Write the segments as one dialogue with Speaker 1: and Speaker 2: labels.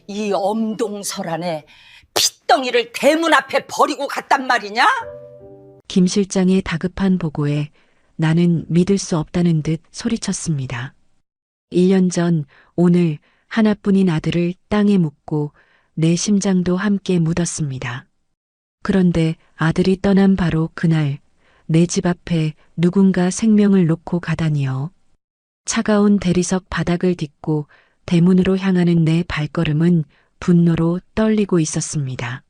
Speaker 1: 이 엄동설안에 핏덩이를 대문 앞에 버리고 갔단 말이냐?
Speaker 2: 김 실장의 다급한 보고에 나는 믿을 수 없다는 듯 소리쳤습니다. 1년 전 오늘 하나뿐인 아들을 땅에 묻고 내 심장도 함께 묻었습니다. 그런데 아들이 떠난 바로 그날 내 집 앞에 누군가 생명을 놓고 가다니요. 차가운 대리석 바닥을 딛고 대문으로 향하는 내 발걸음은 분노로 떨리고 있었습니다.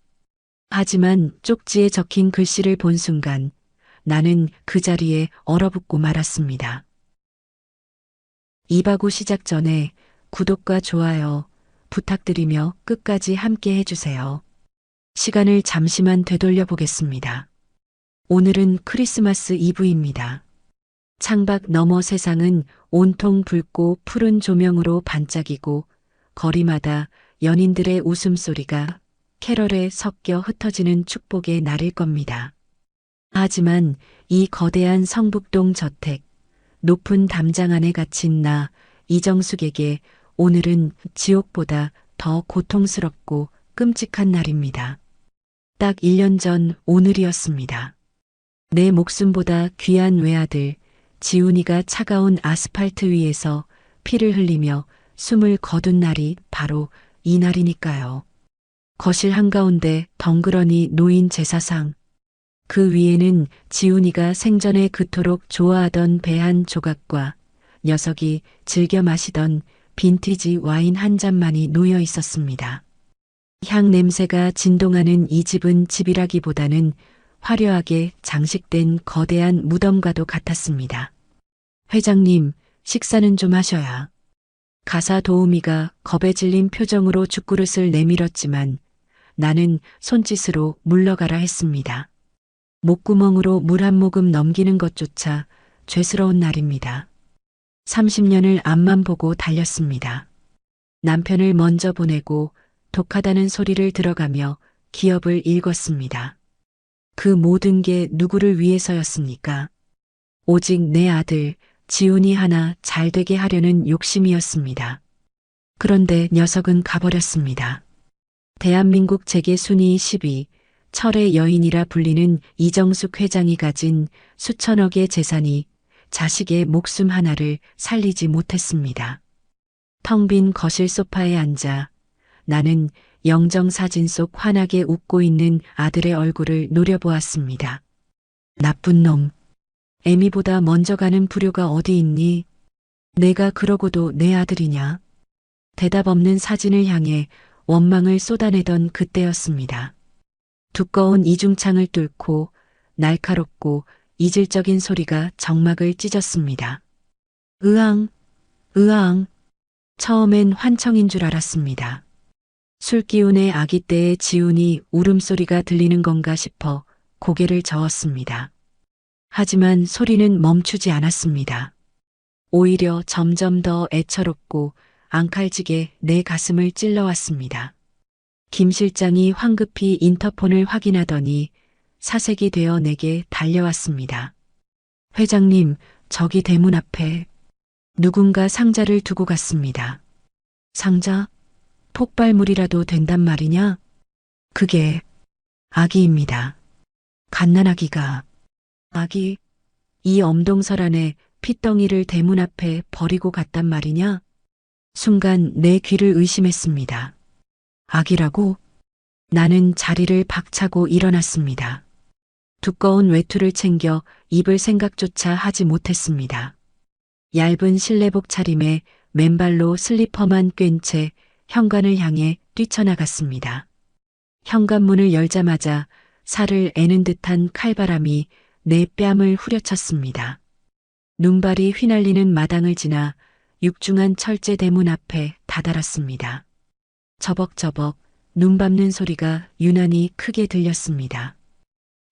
Speaker 2: 하지만 쪽지에 적힌 글씨를 본 순간 나는 그 자리에 얼어붙고 말았습니다. 이바구 시작 전에 구독과 좋아요 부탁드리며 끝까지 함께 해주세요. 시간을 잠시만 되돌려 보겠습니다. 오늘은 크리스마스 이브입니다. 창밖 너머 세상은 온통 붉고 푸른 조명으로 반짝이고 거리마다 연인들의 웃음소리가 캐럴에 섞여 흩어지는 축복의 날일 겁니다. 하지만 이 거대한 성북동 저택, 높은 담장 안에 갇힌 나 이정숙에게 오늘은 지옥보다 더 고통스럽고 끔찍한 날입니다. 딱 1년 전 오늘이었습니다. 내 목숨보다 귀한 외아들 지훈이가 차가운 아스팔트 위에서 피를 흘리며 숨을 거둔 날이 바로 이 날이니까요. 거실 한가운데 덩그러니 놓인 제사상. 그 위에는 지훈이가 생전에 그토록 좋아하던 배 한 조각과 녀석이 즐겨 마시던 빈티지 와인 한 잔만이 놓여 있었습니다. 향 냄새가 진동하는 이 집은 집이라기보다는 화려하게 장식된 거대한 무덤과도 같았습니다. 회장님, 식사는 좀 하셔야. 가사 도우미가 겁에 질린 표정으로 죽그릇을 내밀었지만 나는 손짓으로 물러가라 했습니다. 목구멍으로 물 한 모금 넘기는 것조차 죄스러운 날입니다. 30년을 앞만 보고 달렸습니다. 남편을 먼저 보내고 독하다는 소리를 들어가며 기업을 읽었습니다. 그 모든 게 누구를 위해서였습니까? 오직 내 아들 지훈이 하나 잘 되게 하려는 욕심이었습니다. 그런데 녀석은 가버렸습니다. 대한민국 재계 순위 10위, 철의 여인이라 불리는 이정숙 회장이 가진 수천억의 재산이 자식의 목숨 하나를 살리지 못했습니다. 텅 빈 거실 소파에 앉아 나는 영정사진 속 환하게 웃고 있는 아들의 얼굴을 노려보았습니다. 나쁜 놈. 애미보다 먼저 가는 불효가 어디 있니? 내가 그러고도 내 아들이냐? 대답 없는 사진을 향해 원망을 쏟아내던 그때였습니다. 두꺼운 이중창을 뚫고 날카롭고 이질적인 소리가 정막을 찢었습니다. 으앙, 으앙. 처음엔 환청인 줄 알았습니다. 술기운의 아기 때의 지훈이 울음소리가 들리는 건가 싶어 고개를 저었습니다. 하지만 소리는 멈추지 않았습니다. 오히려 점점 더 애처롭고 앙칼지게 내 가슴을 찔러왔습니다. 김 실장이 황급히 인터폰을 확인하더니 사색이 되어 내게 달려왔습니다. 회장님, 저기 대문 앞에 누군가 상자를 두고 갔습니다. 상자? 폭발물이라도 된단 말이냐? 그게 아기입니다. 갓난아기가. 아기? 이 엄동설 안에 핏덩이를 대문 앞에 버리고 갔단 말이냐? 순간 내 귀를 의심했습니다. 아기라고? 나는 자리를 박차고 일어났습니다. 두꺼운 외투를 챙겨 입을 생각조차 하지 못했습니다. 얇은 실내복 차림에 맨발로 슬리퍼만 꿰인 채 현관을 향해 뛰쳐나갔습니다. 현관문을 열자마자 살을 애는 듯한 칼바람이 내 뺨을 후려쳤습니다. 눈발이 휘날리는 마당을 지나 육중한 철제 대문 앞에 다다랐습니다. 저벅저벅 눈 밟는 소리가 유난히 크게 들렸습니다.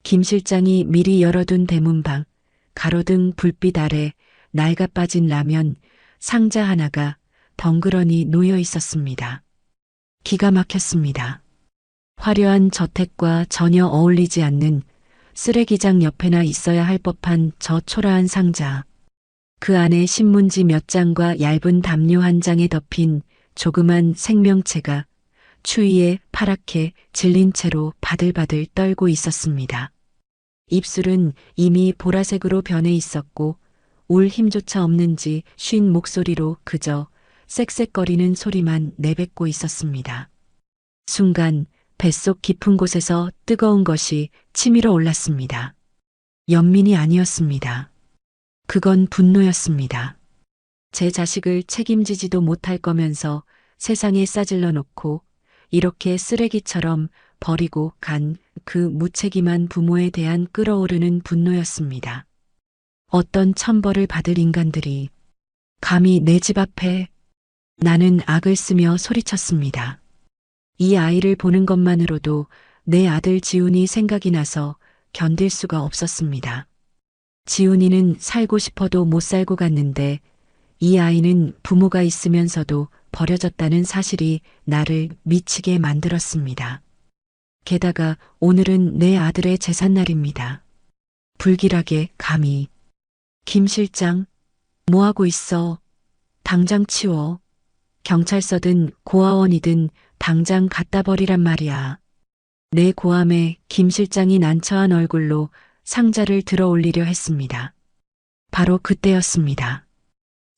Speaker 2: 김 실장이 미리 열어둔 대문방, 가로등 불빛 아래 낡아 빠진 라면 상자 하나가 덩그러니 놓여 있었습니다. 기가 막혔습니다. 화려한 저택과 전혀 어울리지 않는 쓰레기장 옆에나 있어야 할 법한 저 초라한 상자. 그 안에 신문지 몇 장과 얇은 담요 한 장에 덮인 조그만 생명체가 추위에 파랗게 질린 채로 바들바들 떨고 있었습니다. 입술은 이미 보라색으로 변해 있었고 울 힘조차 없는지 쉰 목소리로 그저 쌕쌕거리는 소리만 내뱉고 있었습니다. 순간 뱃속 깊은 곳에서 뜨거운 것이 치밀어 올랐습니다. 연민이 아니었습니다. 그건 분노였습니다. 제 자식을 책임지지도 못할 거면서 세상에 싸질러 놓고 이렇게 쓰레기처럼 버리고 간 그 무책임한 부모에 대한 끓어오르는 분노였습니다. 어떤 천벌을 받을 인간들이 감히 내 집 앞에. 나는 악을 쓰며 소리쳤습니다. 이 아이를 보는 것만으로도 내 아들 지훈이 생각이 나서 견딜 수가 없었습니다. 지훈이는 살고 싶어도 못 살고 갔는데 이 아이는 부모가 있으면서도 버려졌다는 사실이 나를 미치게 만들었습니다. 게다가 오늘은 내 아들의 제삿날입니다. 불길하게 감히. 김 실장, 뭐하고 있어? 당장 치워. 경찰서든 고아원이든 당장 갖다 버리란 말이야. 내 고함에 김 실장이 난처한 얼굴로 상자를 들어 올리려 했습니다. 바로 그때였습니다.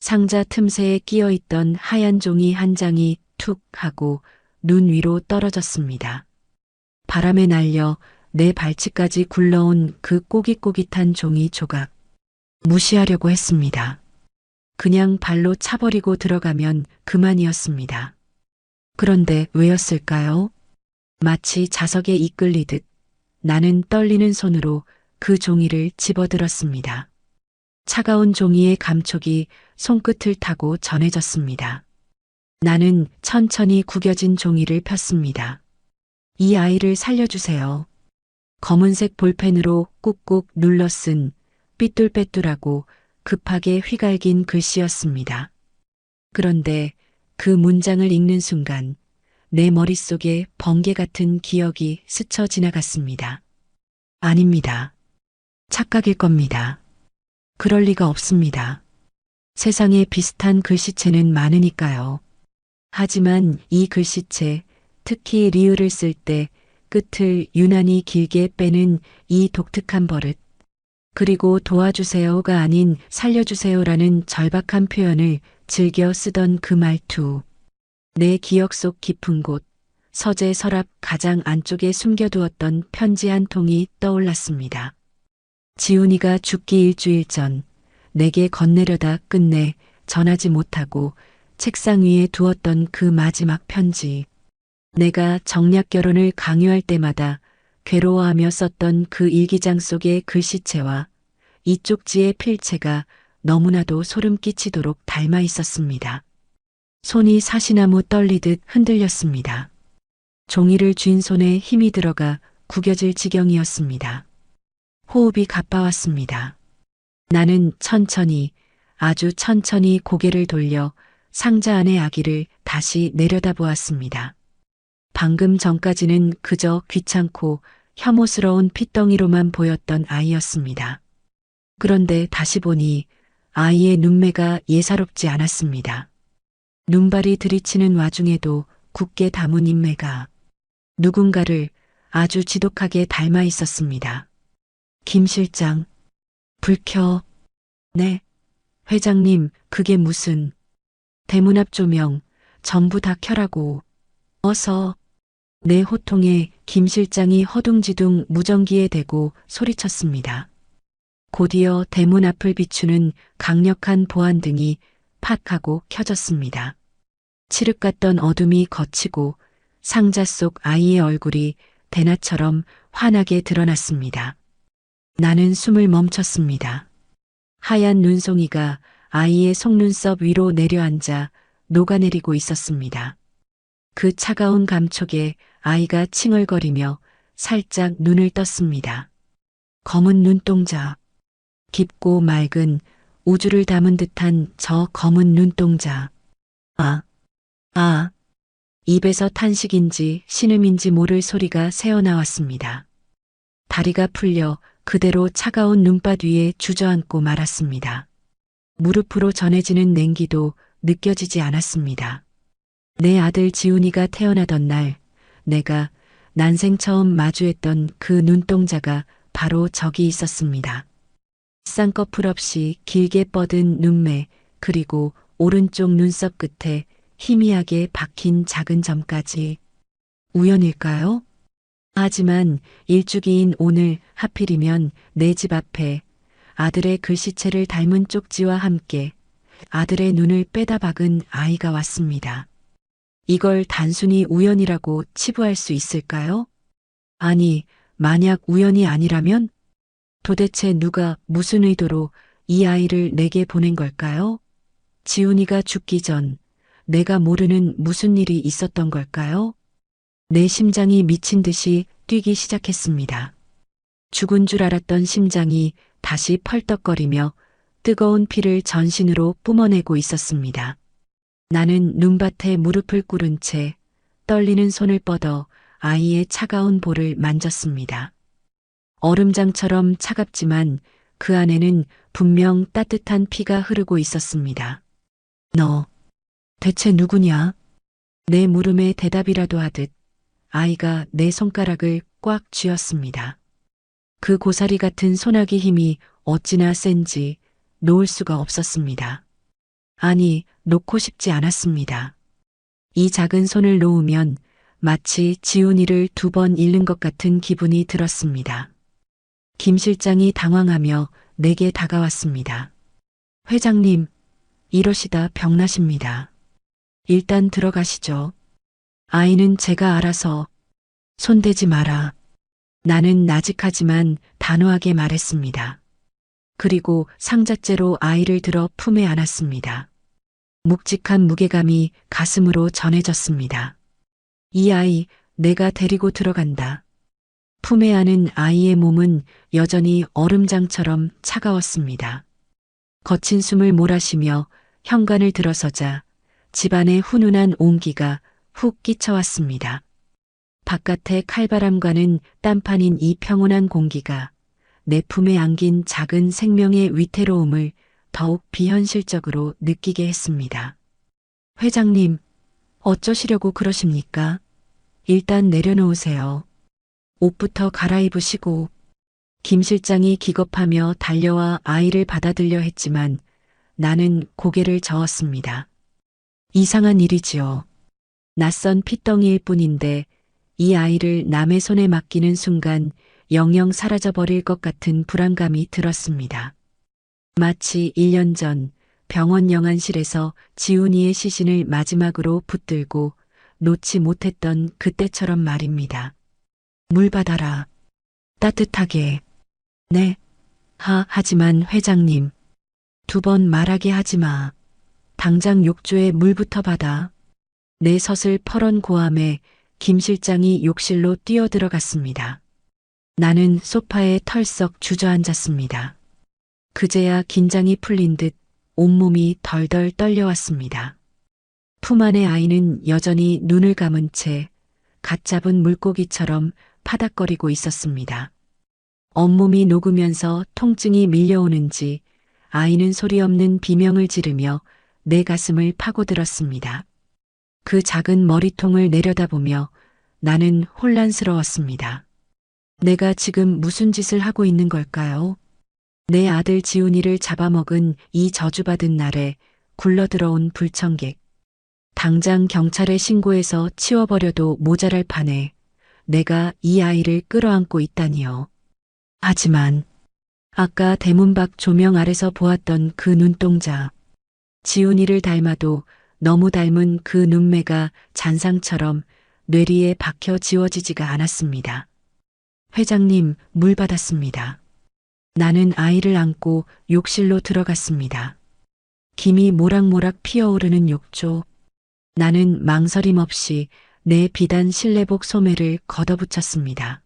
Speaker 2: 상자 틈새에 끼어 있던 하얀 종이 한 장이 툭 하고 눈 위로 떨어졌습니다. 바람에 날려 내 발치까지 굴러온 그 꼬깃꼬깃한 종이 조각. 무시하려고 했습니다. 그냥 발로 차버리고 들어가면 그만이었습니다. 그런데 왜였을까요? 마치 자석에 이끌리듯 나는 떨리는 손으로 그 종이를 집어들었습니다. 차가운 종이의 감촉이 손끝을 타고 전해졌습니다. 나는 천천히 구겨진 종이를 폈습니다. 이 아이를 살려주세요. 검은색 볼펜으로 꾹꾹 눌러 쓴 삐뚤빼뚤하고 급하게 휘갈긴 글씨였습니다. 그런데 그 문장을 읽는 순간 내 머릿속에 번개 같은 기억이 스쳐 지나갔습니다. 아닙니다. 착각일 겁니다. 그럴 리가 없습니다. 세상에 비슷한 글씨체는 많으니까요. 하지만 이 글씨체, 특히 리을을 쓸 때 끝을 유난히 길게 빼는 이 독특한 버릇, 그리고 도와주세요가 아닌 살려주세요라는 절박한 표현을 즐겨 쓰던 그 말투. 내 기억 속 깊은 곳, 서재 서랍 가장 안쪽에 숨겨두었던 편지 한 통이 떠올랐습니다. 지훈이가 죽기 일주일 전 내게 건네려다 끝내 전하지 못하고 책상 위에 두었던 그 마지막 편지. 내가 정략 결혼을 강요할 때마다 괴로워하며 썼던 그 일기장 속의 글씨체와 이 쪽지의 필체가 너무나도 소름 끼치도록 닮아 있었습니다. 손이 사시나무 떨리듯 흔들렸습니다. 종이를 쥔 손에 힘이 들어가 구겨질 지경이었습니다. 호흡이 가빠왔습니다. 나는 천천히, 아주 천천히 고개를 돌려 상자 안의 아기를 다시 내려다보았습니다. 방금 전까지는 그저 귀찮고 혐오스러운 핏덩이로만 보였던 아이였습니다. 그런데 다시 보니 아이의 눈매가 예사롭지 않았습니다. 눈발이 들이치는 와중에도 굳게 담은 인매가 누군가를 아주 지독하게 닮아 있었습니다. 김 실장, 불 켜. 네, 회장님, 그게 무슨. 대문 앞 조명 전부 다 켜라고. 어서. 내 호통에 김 실장이 허둥지둥 무전기에 대고 소리쳤습니다. 곧이어 대문 앞을 비추는 강력한 보안등이 팍 하고 켜졌습니다. 칠흑 같던 어둠이 걷히고 상자 속 아이의 얼굴이 대낮처럼 환하게 드러났습니다. 나는 숨을 멈췄습니다. 하얀 눈송이가 아이의 속눈썹 위로 내려앉아 녹아내리고 있었습니다. 그 차가운 감촉에 아이가 칭얼거리며 살짝 눈을 떴습니다. 검은 눈동자. 깊고 맑은 우주를 담은 듯한 저 검은 눈동자. 입에서 탄식인지 신음인지 모를 소리가 새어나왔습니다. 다리가 풀려 그대로 차가운 눈밭 위에 주저앉고 말았습니다. 무릎으로 전해지는 냉기도 느껴지지 않았습니다. 내 아들 지훈이가 태어나던 날 내가 난생 처음 마주했던 그 눈동자가 바로 저기 있었습니다. 쌍꺼풀 없이 길게 뻗은 눈매, 그리고 오른쪽 눈썹 끝에 희미하게 박힌 작은 점까지. 우연일까요? 하지만 일주기인 오늘 하필이면 내 집 앞에 아들의 글씨체를 닮은 쪽지와 함께 아들의 눈을 빼다 박은 아이가 왔습니다. 이걸 단순히 우연이라고 치부할 수 있을까요? 아니, 만약 우연이 아니라면 도대체 누가 무슨 의도로 이 아이를 내게 보낸 걸까요? 지훈이가 죽기 전 내가 모르는 무슨 일이 있었던 걸까요? 내 심장이 미친 듯이 뛰기 시작했습니다. 죽은 줄 알았던 심장이 다시 펄떡거리며 뜨거운 피를 전신으로 뿜어내고 있었습니다. 나는 눈밭에 무릎을 꿇은 채 떨리는 손을 뻗어 아이의 차가운 볼을 만졌습니다. 얼음장처럼 차갑지만 그 안에는 분명 따뜻한 피가 흐르고 있었습니다. 너, 대체 누구냐? 내 물음에 대답이라도 하듯 아이가 내 손가락을 꽉 쥐었습니다. 그 고사리 같은 소나기 힘이 어찌나 센지 놓을 수가 없었습니다. 아니, 놓고 싶지 않았습니다. 이 작은 손을 놓으면 마치 지훈이를 2번 잃는 것 같은 기분이 들었습니다. 김 실장이 당황하며 내게 다가왔습니다. 회장님, 이러시다 병나십니다. 일단 들어가시죠. 아이는 제가 알아서. 손대지 마라. 나는 나직하지만 단호하게 말했습니다. 그리고 상자째로 아이를 들어 품에 안았습니다. 묵직한 무게감이 가슴으로 전해졌습니다. 이 아이 내가 데리고 들어간다. 품에 안은 아이의 몸은 여전히 얼음장처럼 차가웠습니다. 거친 숨을 몰아쉬며 현관을 들어서자 집안에 훈훈한 온기가 훅 끼쳐왔습니다. 바깥의 칼바람과는 딴판인 이 평온한 공기가 내 품에 안긴 작은 생명의 위태로움을 더욱 비현실적으로 느끼게 했습니다. 회장님, 어쩌시려고 그러십니까? 일단 내려놓으세요. 옷부터 갈아입으시고. 김 실장이 기겁하며 달려와 아이를 받아들려 했지만 나는 고개를 저었습니다. 이상한 일이지요. 낯선 핏덩이일 뿐인데 이 아이를 남의 손에 맡기는 순간 영영 사라져버릴 것 같은 불안감이 들었습니다. 마치 1년 전 병원 영안실에서 지훈이의 시신을 마지막으로 붙들고 놓지 못했던 그때처럼 말입니다. 물 받아라. 따뜻하게. 네. 하지만 회장님. 2번 말하게 하지 마. 당장 욕조에 물부터 받아. 내 섯을 퍼런 고함에 김 실장이 욕실로 뛰어들어갔습니다. 나는 소파에 털썩 주저앉았습니다. 그제야 긴장이 풀린 듯 온몸이 덜덜 떨려왔습니다. 품 안의 아이는 여전히 눈을 감은 채 갓 잡은 물고기처럼 파닥거리고 있었습니다. 온몸이 녹으면서 통증이 밀려오는지 아이는 소리 없는 비명을 지르며 내 가슴을 파고들었습니다. 그 작은 머리통을 내려다보며 나는 혼란스러웠습니다. 내가 지금 무슨 짓을 하고 있는 걸까요? 내 아들 지훈이를 잡아먹은 이 저주받은 날에 굴러들어온 불청객. 당장 경찰에 신고해서 치워버려도 모자랄 판에 내가 이 아이를 끌어안고 있다니요. 하지만 아까 대문 밖 조명 아래서 보았던 그 눈동자. 지훈이를 닮아도 너무 닮은 그 눈매가 잔상처럼 뇌리에 박혀 지워지지가 않았습니다. 회장님, 물 받았습니다. 나는 아이를 안고 욕실로 들어갔습니다. 김이 모락모락 피어오르는 욕조. 나는 망설임 없이 내 비단 실내복 소매를 걷어붙였습니다.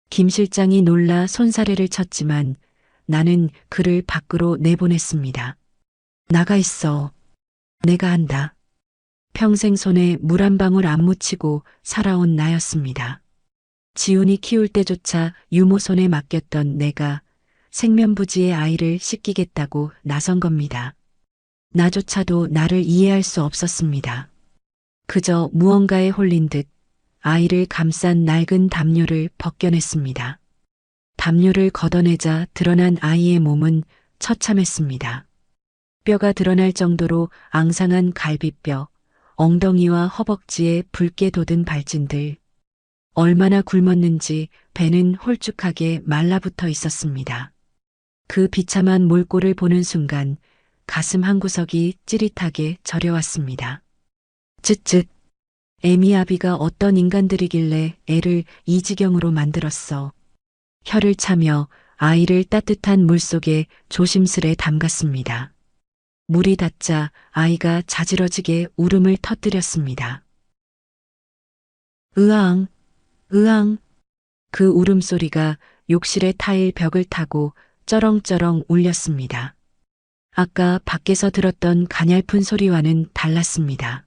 Speaker 2: 김 실장이 놀라 손사래를 쳤지만 나는 그를 밖으로 내보냈습니다. 나가 있어. 내가 한다. 평생 손에 물 한 방울 안 묻히고 살아온 나였습니다. 지훈이 키울 때조차 유모 손에 맡겼던 내가 생면부지의 아이를 씻기겠다고 나선 겁니다. 나조차도 나를 이해할 수 없었습니다. 그저 무언가에 홀린 듯 아이를 감싼 낡은 담요를 벗겨냈습니다. 담요를 걷어내자 드러난 아이의 몸은 처참했습니다. 뼈가 드러날 정도로 앙상한 갈비뼈, 엉덩이와 허벅지에 붉게 돋은 발진들. 얼마나 굶었는지 배는 홀쭉하게 말라붙어 있었습니다. 그 비참한 몰골을 보는 순간 가슴 한구석이 찌릿하게 저려왔습니다. 쯧쯧. 애미아비가 어떤 인간들이길래 애를 이 지경으로 만들었어. 혀를 차며 아이를 따뜻한 물속에 조심스레 담갔습니다. 물이 닿자 아이가 자지러지게 울음을 터뜨렸습니다. 으앙, 으앙. 그 울음소리가 욕실의 타일 벽을 타고 쩌렁쩌렁 울렸습니다. 아까 밖에서 들었던 가냘픈 소리와는 달랐습니다.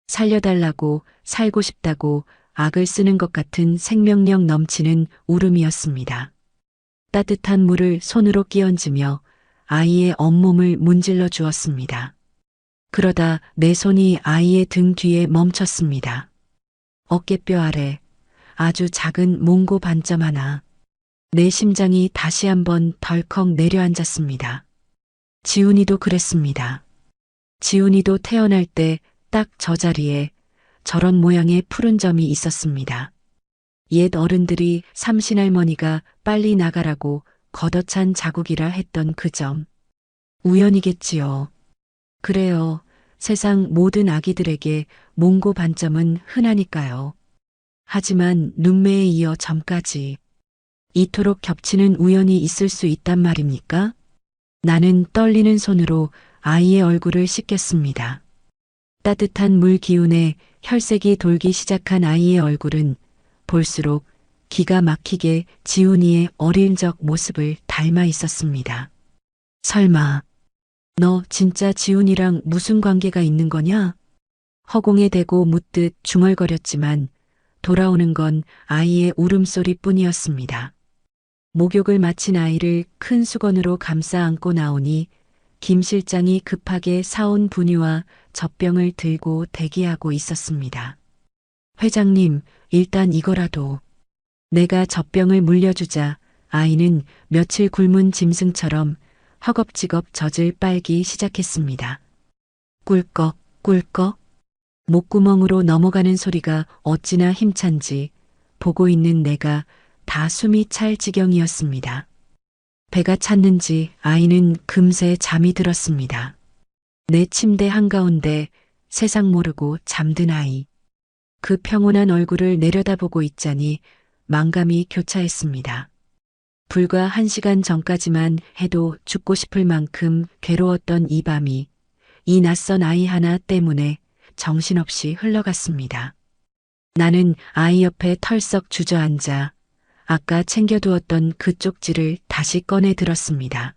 Speaker 2: 살려달라고, 살고 싶다고 악을 쓰는 것 같은 생명력 넘치는 울음이었습니다. 따뜻한 물을 손으로 끼얹으며 아이의 온몸을 문질러 주었습니다. 그러다 내 손이 아이의 등 뒤에 멈췄습니다. 어깨뼈 아래 아주 작은 몽고 반점 하나. 내 심장이 다시 한번 덜컥 내려앉았습니다. 지훈이도 그랬습니다. 지훈이도 태어날 때 딱 저 자리에 저런 모양의 푸른 점이 있었습니다. 옛 어른들이 삼신할머니가 빨리 나가라고 걷어찬 자국이라 했던 그 점. 우연이겠지요. 그래요. 세상 모든 아기들에게 몽고 반점은 흔하니까요. 하지만 눈매에 이어 점까지 이토록 겹치는 우연이 있을 수 있단 말입니까? 나는 떨리는 손으로 아이의 얼굴을 씻겼습니다. 따뜻한 물 기운에 혈색이 돌기 시작한 아이의 얼굴은 볼수록 기가 막히게 지훈이의 어릴 적 모습을 닮아 있었습니다. 설마 너 진짜 지훈이랑 무슨 관계가 있는 거냐? 허공에 대고 묻듯 중얼거렸지만 돌아오는 건 아이의 울음소리뿐이었습니다. 목욕을 마친 아이를 큰 수건으로 감싸 안고 나오니 김 실장이 급하게 사온 분유와 젖병을 들고 대기하고 있었습니다. 회장님, 일단 이거라도. 내가 젖병을 물려주자 아이는 며칠 굶은 짐승처럼 허겁지겁 젖을 빨기 시작했습니다. 꿀꺽, 꿀꺽. 목구멍으로 넘어가는 소리가 어찌나 힘찬지 보고 있는 내가 다 숨이 찰 지경이었습니다. 배가 찼는지 아이는 금세 잠이 들었습니다. 내 침대 한가운데 세상 모르고 잠든 아이. 그 평온한 얼굴을 내려다보고 있자니 망감이 교차했습니다. 불과 1시간 전까지만 해도 죽고 싶을 만큼 괴로웠던 이 밤이 이 낯선 아이 하나 때문에 정신없이 흘러갔습니다. 나는 아이 옆에 털썩 주저앉아 아까 챙겨두었던 그 쪽지를 다시 꺼내 들었습니다.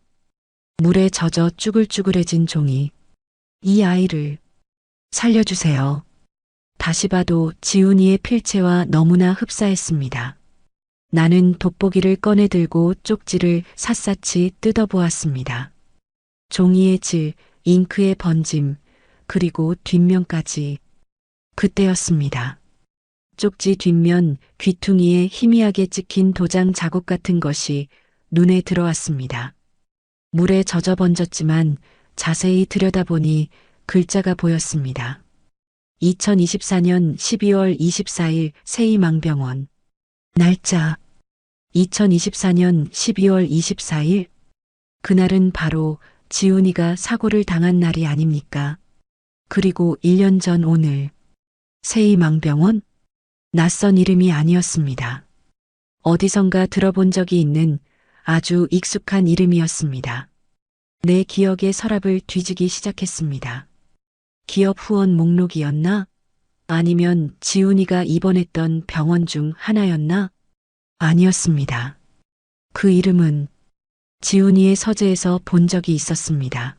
Speaker 2: 물에 젖어 쭈글쭈글해진 종이. 이 아이를 살려주세요. 다시 봐도 지훈이의 필체와 너무나 흡사했습니다. 나는 돋보기를 꺼내 들고 쪽지를 샅샅이 뜯어보았습니다. 종이의 질, 잉크의 번짐, 그리고 뒷면까지. 그때였습니다. 쪽지 뒷면 귀퉁이에 희미하게 찍힌 도장 자국 같은 것이 눈에 들어왔습니다. 물에 젖어 번졌지만 자세히 들여다보니 글자가 보였습니다. 2024년 12월 24일 세이망병원. 날짜 2024년 12월 24일. 그날은 바로 지훈이가 사고를 당한 날이 아닙니까? 그리고 1년 전 오늘 세이망병원? 낯선 이름이 아니었습니다. 어디선가 들어본 적이 있는 아주 익숙한 이름이었습니다. 내 기억의 서랍을 뒤지기 시작했습니다. 기업 후원 목록이었나? 아니면 지훈이가 입원했던 병원 중 하나였나? 아니었습니다. 그 이름은 지훈이의 서재에서 본 적이 있었습니다.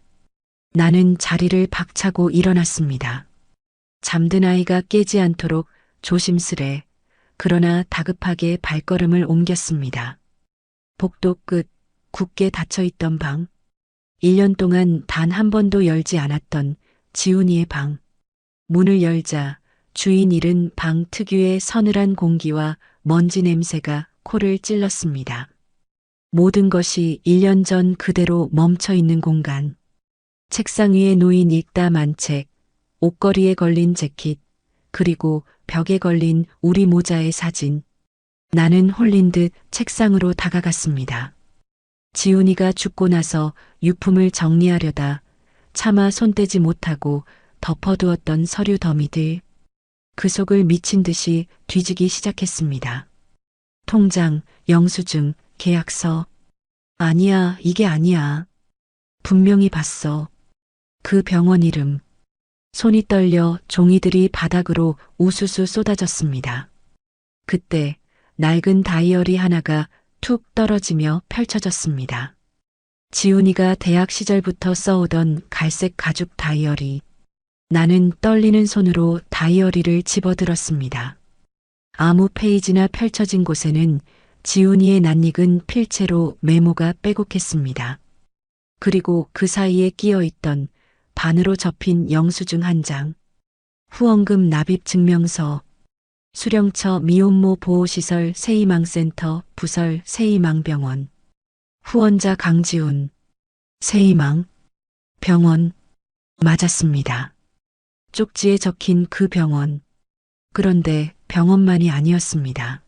Speaker 2: 나는 자리를 박차고 일어났습니다. 잠든 아이가 깨지 않도록 조심스레 그러나 다급하게 발걸음을 옮겼습니다. 복도 끝 굳게 닫혀있던 방. 1년 동안 단 한 번도 열지 않았던 지훈이의 방. 문을 열자 주인 잃은 방 특유의 서늘한 공기와 먼지 냄새가 코를 찔렀습니다. 모든 것이 1년 전 그대로 멈춰 있는 공간. 책상 위에 놓인 읽다 만 책, 옷걸이에 걸린 재킷, 그리고 벽에 걸린 우리 모자의 사진. 나는 홀린 듯 책상으로 다가갔습니다. 지훈이가 죽고 나서 유품을 정리하려다 차마 손대지 못하고 덮어두었던 서류 더미들. 그 속을 미친 듯이 뒤지기 시작했습니다. 통장, 영수증, 계약서. 아니야, 이게 아니야. 분명히 봤어. 그 병원 이름. 손이 떨려 종이들이 바닥으로 우수수 쏟아졌습니다. 그때 낡은 다이어리 하나가 툭 떨어지며 펼쳐졌습니다. 지훈이가 대학 시절부터 써오던 갈색 가죽 다이어리. 나는 떨리는 손으로 다이어리를 집어들었습니다. 아무 페이지나 펼쳐진 곳에는 지훈이의 낯익은 필체로 메모가 빼곡했습니다. 그리고 그 사이에 끼어 있던 반으로 접힌 영수증 한 장, 후원금 납입 증명서, 수령처 미혼모 보호시설 새희망센터 부설 새희망병원, 후원자 강지훈, 새희망, 병원, 맞았습니다. 쪽지에 적힌 그 병원. 그런데 병원만이 아니었습니다.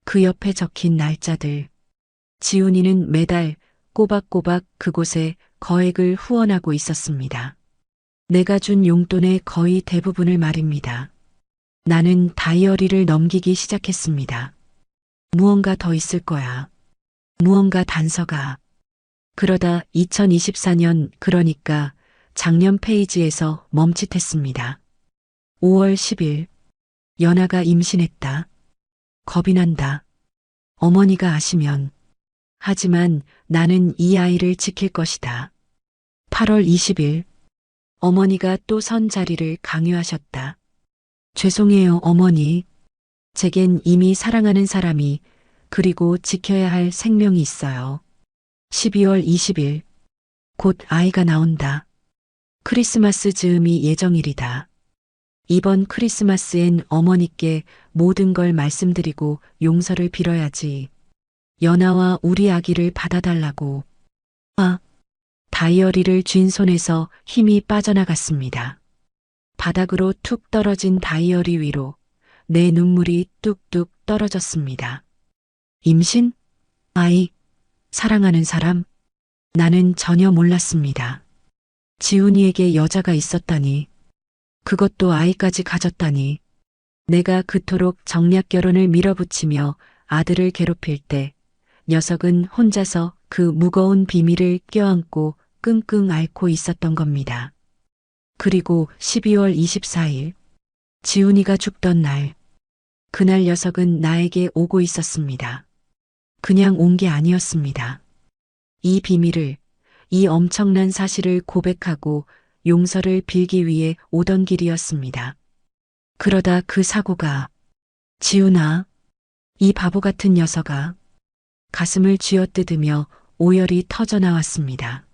Speaker 2: 그 옆에 적힌 날짜들. 지훈이는 매달 꼬박꼬박 그곳에 거액을 후원하고 있었습니다. 내가 준 용돈의 거의 대부분을 말입니다. 나는 다이어리를 넘기기 시작했습니다. 무언가 더 있을 거야. 무언가 단서가. 그러다 2024년, 그러니까 작년 페이지에서 멈칫했습니다. 5월 10일. 연아가 임신했다. 겁이 난다. 어머니가 아시면. 하지만 나는 이 아이를 지킬 것이다. 8월 20일. 어머니가 또 선 자리를 강요하셨다. 죄송해요, 어머니. 제겐 이미 사랑하는 사람이, 그리고 지켜야 할 생명이 있어요. 12월 20일. 곧 아이가 나온다. 크리스마스 즈음이 예정일이다. 이번 크리스마스엔 어머니께 모든 걸 말씀드리고 용서를 빌어야지. 연아와 우리 아기를 받아달라고. 다이어리를 쥔 손에서 힘이 빠져나갔습니다. 바닥으로 툭 떨어진 다이어리 위로 내 눈물이 뚝뚝 떨어졌습니다. 임신? 아이? 사랑하는 사람? 나는 전혀 몰랐습니다. 지훈이에게 여자가 있었다니. 그것도 아이까지 가졌다니. 내가 그토록 정략 결혼을 밀어붙이며 아들을 괴롭힐 때 녀석은 혼자서 그 무거운 비밀을 껴안고 끙끙 앓고 있었던 겁니다. 그리고 12월 24일, 지훈이가 죽던 날, 그날 녀석은 나에게 오고 있었습니다. 그냥 온 게 아니었습니다. 이 비밀을, 이 엄청난 사실을 고백하고 용서를 빌기 위해 오던 길이었습니다. 그러다 그 사고가, 지훈아, 이 바보 같은 녀석아. 가슴을 쥐어뜯으며 오열이 터져 나왔습니다.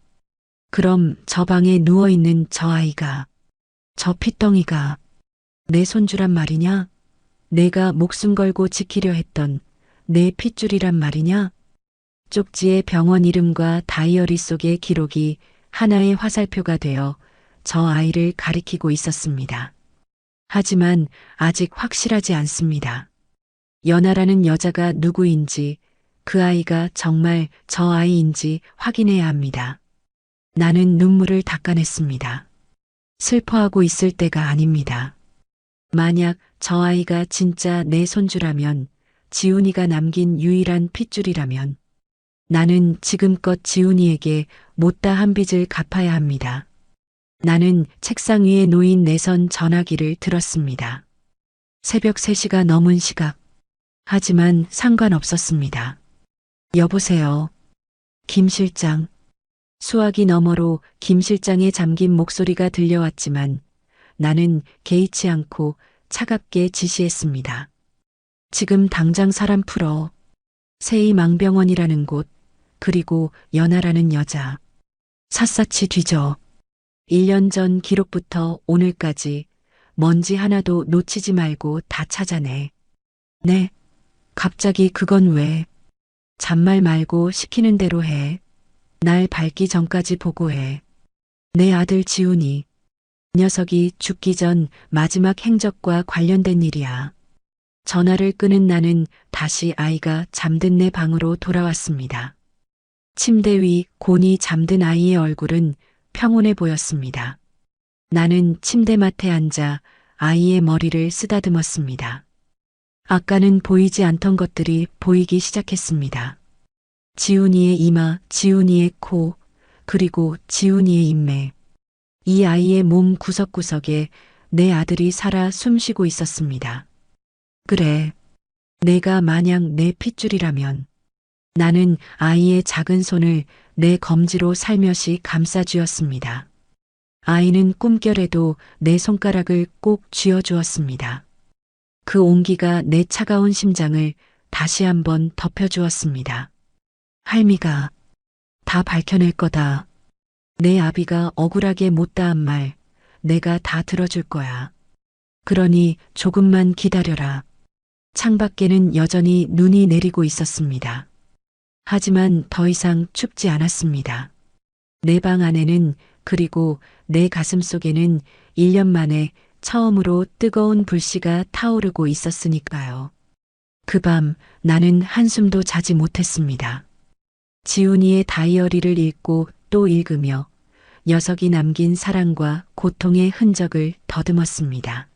Speaker 2: 그럼 저 방에 누워있는 저 아이가, 저 핏덩이가 내 손주란 말이냐? 내가 목숨 걸고 지키려 했던 내 핏줄이란 말이냐? 쪽지의 병원 이름과 다이어리 속의 기록이 하나의 화살표가 되어 저 아이를 가리키고 있었습니다. 하지만 아직 확실하지 않습니다. 연아라는 여자가 누구인지, 그 아이가 정말 저 아이인지 확인해야 합니다. 나는 눈물을 닦아냈습니다. 슬퍼하고 있을 때가 아닙니다. 만약 저 아이가 진짜 내 손주라면, 지훈이가 남긴 유일한 핏줄이라면, 나는 지금껏 지훈이에게 못다한 빚을 갚아야 합니다. 나는 책상 위에 놓인 내선 전화기를 들었습니다. 새벽 3시가 넘은 시각. 하지만 상관없었습니다. 여보세요. 김 실장. 수화기 너머로 김 실장의 잠긴 목소리가 들려왔지만 나는 개의치 않고 차갑게 지시했습니다. 지금 당장 사람 풀어. 새희망병원이라는 곳, 그리고 연아라는 여자. 샅샅이 뒤져. 1년 전 기록부터 오늘까지 먼지 하나도 놓치지 말고 다 찾아내. 네, 갑자기 그건 왜? 잔말 말고 시키는 대로 해. 날 밝기 전까지 보고해. 내 아들 지훈이. 녀석이 죽기 전 마지막 행적과 관련된 일이야. 전화를 끊은 나는 다시 아이가 잠든 내 방으로 돌아왔습니다. 침대 위 곤히 잠든 아이의 얼굴은 평온해 보였습니다. 나는 침대맡에 앉아 아이의 머리를 쓰다듬었습니다. 아까는 보이지 않던 것들이 보이기 시작했습니다. 지훈이의 이마, 지훈이의 코, 그리고 지훈이의 인매. 이 아이의 몸 구석구석에 내 아들이 살아 숨쉬고 있었습니다. 그래, 내가 만약 내 핏줄이라면 나는 아이의 작은 손을 내 검지로 살며시 감싸쥐었습니다. 아이는 꿈결에도 내 손가락을 꼭 쥐어주었습니다. 그 온기가 내 차가운 심장을 다시 한번 덮여주었습니다. 할미가 다 밝혀낼 거다. 내 아비가 억울하게 못다한 말 내가 다 들어줄 거야. 그러니 조금만 기다려라. 창밖에는 여전히 눈이 내리고 있었습니다. 하지만 더 이상 춥지 않았습니다. 내 방 안에는 그리고 내 가슴 속에는 1년 만에 처음으로 뜨거운 불씨가 타오르고 있었으니까요. 그 밤 나는 한숨도 자지 못했습니다. 지훈이의 다이어리를 읽고 또 읽으며 녀석이 남긴 사랑과 고통의 흔적을 더듬었습니다.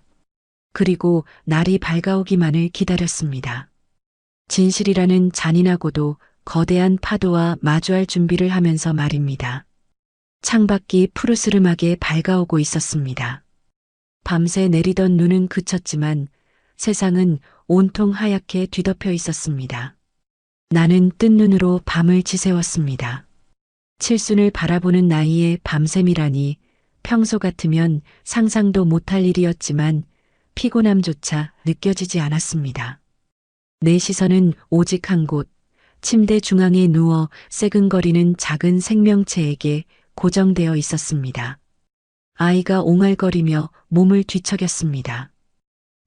Speaker 2: 그리고 날이 밝아오기만을 기다렸습니다. 진실이라는 잔인하고도 거대한 파도와 마주할 준비를 하면서 말입니다. 창밖이 푸르스름하게 밝아오고 있었습니다. 밤새 내리던 눈은 그쳤지만 세상은 온통 하얗게 뒤덮여 있었습니다. 나는 뜬 눈으로 밤을 지새웠습니다. 칠순을 바라보는 나이의 밤샘이라니 평소 같으면 상상도 못할 일이었지만 피곤함조차 느껴지지 않았습니다. 내 시선은 오직 한 곳, 침대 중앙에 누워 새근거리는 작은 생명체에게 고정되어 있었습니다. 아이가 옹알거리며 몸을 뒤척였습니다.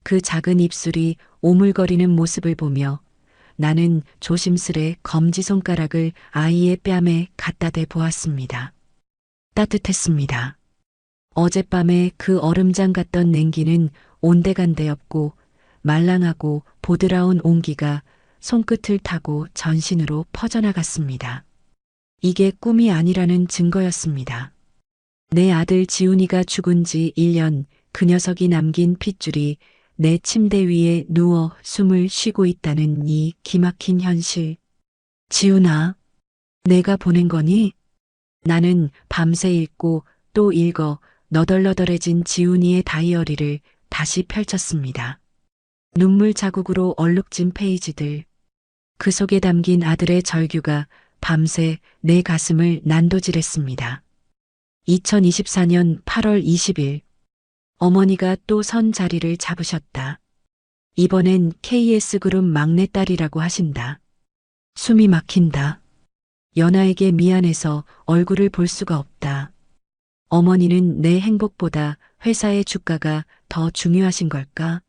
Speaker 2: 그 작은 입술이 오물거리는 모습을 보며 나는 조심스레 검지손가락을 아이의 뺨에 갖다 대 보았습니다. 따뜻했습니다. 어젯밤에 그 얼음장 같던 냉기는 온데간데 없고 말랑하고 보드라운 온기가 손끝을 타고 전신으로 퍼져나갔습니다. 이게 꿈이 아니라는 증거였습니다. 내 아들 지훈이가 죽은 지 1년, 그 녀석이 남긴 핏줄이 내 침대 위에 누워 숨을 쉬고 있다는 이 기막힌 현실. 지훈아, 내가 보낸 거니? 나는 밤새 읽고 또 읽어 너덜너덜해진 지훈이의 다이어리를 다시 펼쳤습니다. 눈물 자국으로 얼룩진 페이지들. 그 속에 담긴 아들의 절규가 밤새 내 가슴을 난도질했습니다. 2024년 8월 20일. 어머니가 또 선 자리를 잡으셨다. 이번엔 KS그룹 막내딸이라고 하신다. 숨이 막힌다. 연아에게 미안해서 얼굴을 볼 수가 없다. 어머니는 내 행복보다 회사의 주가가 더 중요하신 걸까?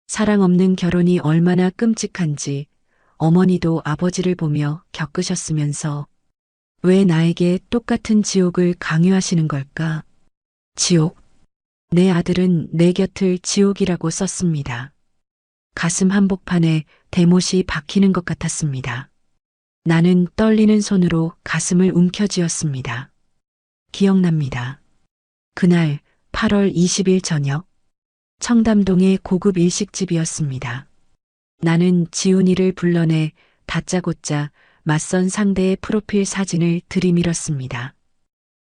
Speaker 2: 사랑 없는 결혼이 얼마나 끔찍한지 어머니도 아버지를 보며 겪으셨으면서 왜 나에게 똑같은 지옥을 강요하시는 걸까? 지옥. 내 아들은 내 곁을 지옥이라고 썼습니다. 가슴 한복판에 대못이 박히는 것 같았습니다. 나는 떨리는 손으로 가슴을 움켜쥐었습니다. 기억납니다. 그날 8월 20일 저녁, 청담동의 고급 일식집이었습니다. 나는 지훈이를 불러내 다짜고짜 맞선 상대의 프로필 사진을 들이밀었습니다.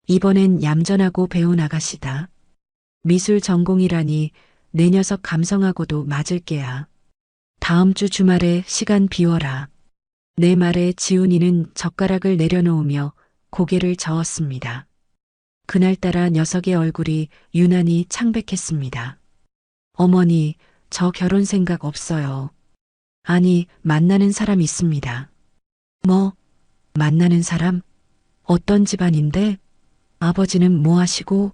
Speaker 2: 이번엔 얌전하고 배운 아가씨다. 미술 전공이라니 내 녀석 감성하고도 맞을 게야. 다음 주 주말에 시간 비워라. 내 말에 지훈이는 젓가락을 내려놓으며 고개를 저었습니다. 그날따라 녀석의 얼굴이 유난히 창백했습니다. 어머니, 저 결혼 생각 없어요. 아니, 만나는 사람 있습니다. 뭐, 만나는 사람? 어떤 집안인데? 아버지는 뭐 하시고?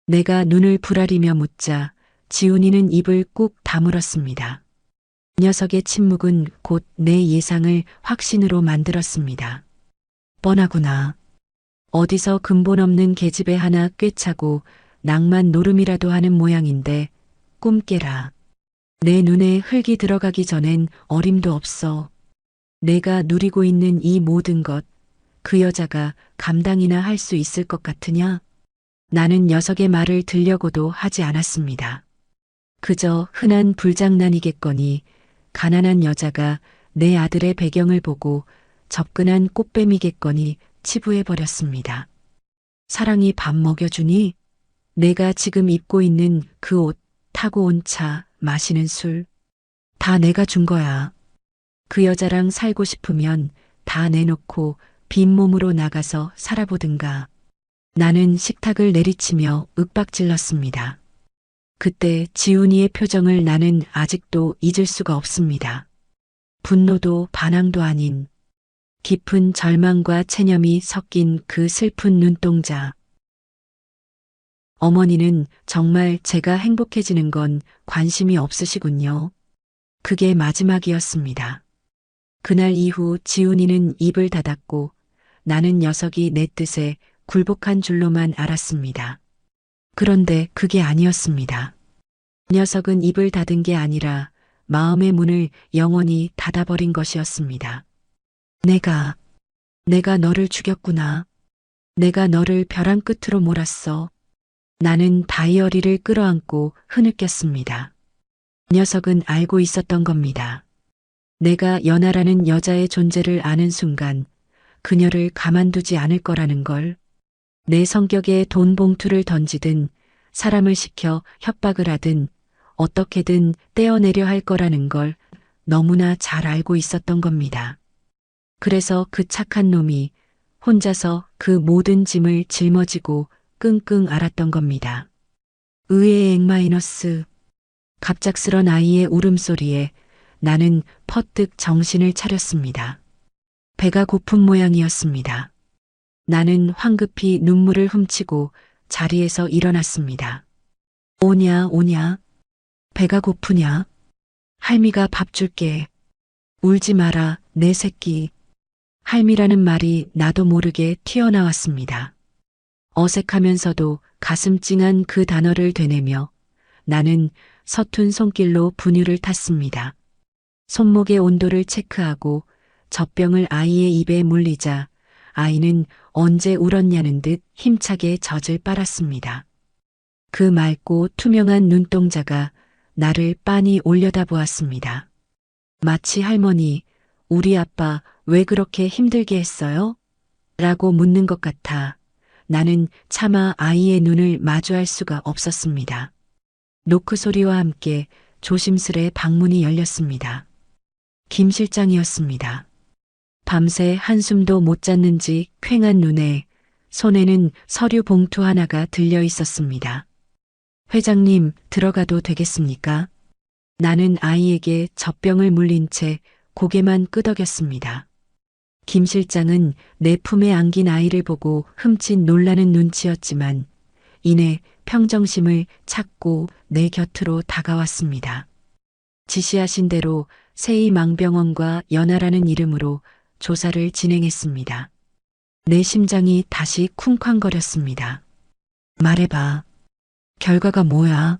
Speaker 2: 내가 눈을 부라리며 묻자 지훈이는 입을 꾹 다물었습니다. 녀석의 침묵은 곧 내 예상을 확신으로 만들었습니다. 뻔하구나. 어디서 근본 없는 계집애 하나 꿰차고 낭만 노름이라도 하는 모양인데 꿈 깨라. 내 눈에 흙이 들어가기 전엔 어림도 없어. 내가 누리고 있는 이 모든 것, 그 여자가 감당이나 할 수 있을 것 같으냐? 나는 녀석의 말을 들려고도 하지 않았습니다. 그저 흔한 불장난이겠거니 가난한 여자가 내 아들의 배경을 보고 접근한 꽃뱀이겠거니 치부해버렸습니다. 사랑이 밥 먹여주니? 내가 지금 입고 있는 그 옷, 타고 온 차, 마시는 술, 다 내가 준 거야. 그 여자랑 살고 싶으면 다 내놓고 빈몸으로 나가서 살아보든가. 나는 식탁을 내리치며 윽박질렀습니다. 그때 지훈이의 표정을 나는 아직도 잊을 수가 없습니다. 분노도 반항도 아닌 깊은 절망과 체념이 섞인 그 슬픈 눈동자. 어머니는 정말 제가 행복해지는 건 관심이 없으시군요. 그게 마지막이었습니다. 그날 이후 지훈이는 입을 닫았고 나는 녀석이 내 뜻에 굴복한 줄로만 알았습니다. 그런데 그게 아니었습니다. 녀석은 입을 닫은 게 아니라 마음의 문을 영원히 닫아버린 것이었습니다. 내가 너를 죽였구나. 내가 너를 벼랑 끝으로 몰았어. 나는 다이어리를 끌어안고 흐느꼈습니다. 녀석은 알고 있었던 겁니다. 내가 연하라는 여자의 존재를 아는 순간 그녀를 가만두지 않을 거라는 걸. 내 성격에 돈 봉투를 던지든 사람을 시켜 협박을 하든 어떻게든 떼어내려 할 거라는 걸 너무나 잘 알고 있었던 겁니다. 그래서 그 착한 놈이 혼자서 그 모든 짐을 짊어지고 끙끙 앓았던 겁니다. 의의 X-. 갑작스런 아이의 울음소리에 나는 퍼뜩 정신을 차렸습니다. 배가 고픈 모양이었습니다. 나는 황급히 눈물을 훔치고 자리에서 일어났습니다. 오냐. 배가 고프냐? 할미가 밥 줄게. 울지 마라, 내 새끼. 할미라는 말이 나도 모르게 튀어나왔습니다. 어색하면서도 가슴 찡한 그 단어를 되뇌며 나는 서툰 손길로 분유를 탔습니다. 손목의 온도를 체크하고 젖병을 아이의 입에 물리자 아이는 언제 울었냐는 듯 힘차게 젖을 빨았습니다. 그 맑고 투명한 눈동자가 나를 빤히 올려다보았습니다. 마치 할머니, 우리 아빠 왜 그렇게 힘들게 했어요? 라고 묻는 것 같아 나는 차마 아이의 눈을 마주할 수가 없었습니다. 노크 소리와 함께 조심스레 방문이 열렸습니다. 김 실장이었습니다. 밤새 한숨도 못 잤는지 퀭한 눈에 손에는 서류 봉투 하나가 들려 있었습니다. 회장님, 들어가도 되겠습니까? 나는 아이에게 젖병을 물린 채 고개만 끄덕였습니다. 김 실장은 내 품에 안긴 아이를 보고 흠칫 놀라는 눈치였지만 이내 평정심을 찾고 내 곁으로 다가왔습니다. 지시하신 대로 세이망병원과 연하라는 이름으로 조사를 진행했습니다. 내 심장이 다시 쿵쾅거렸습니다. 말해봐. 결과가 뭐야?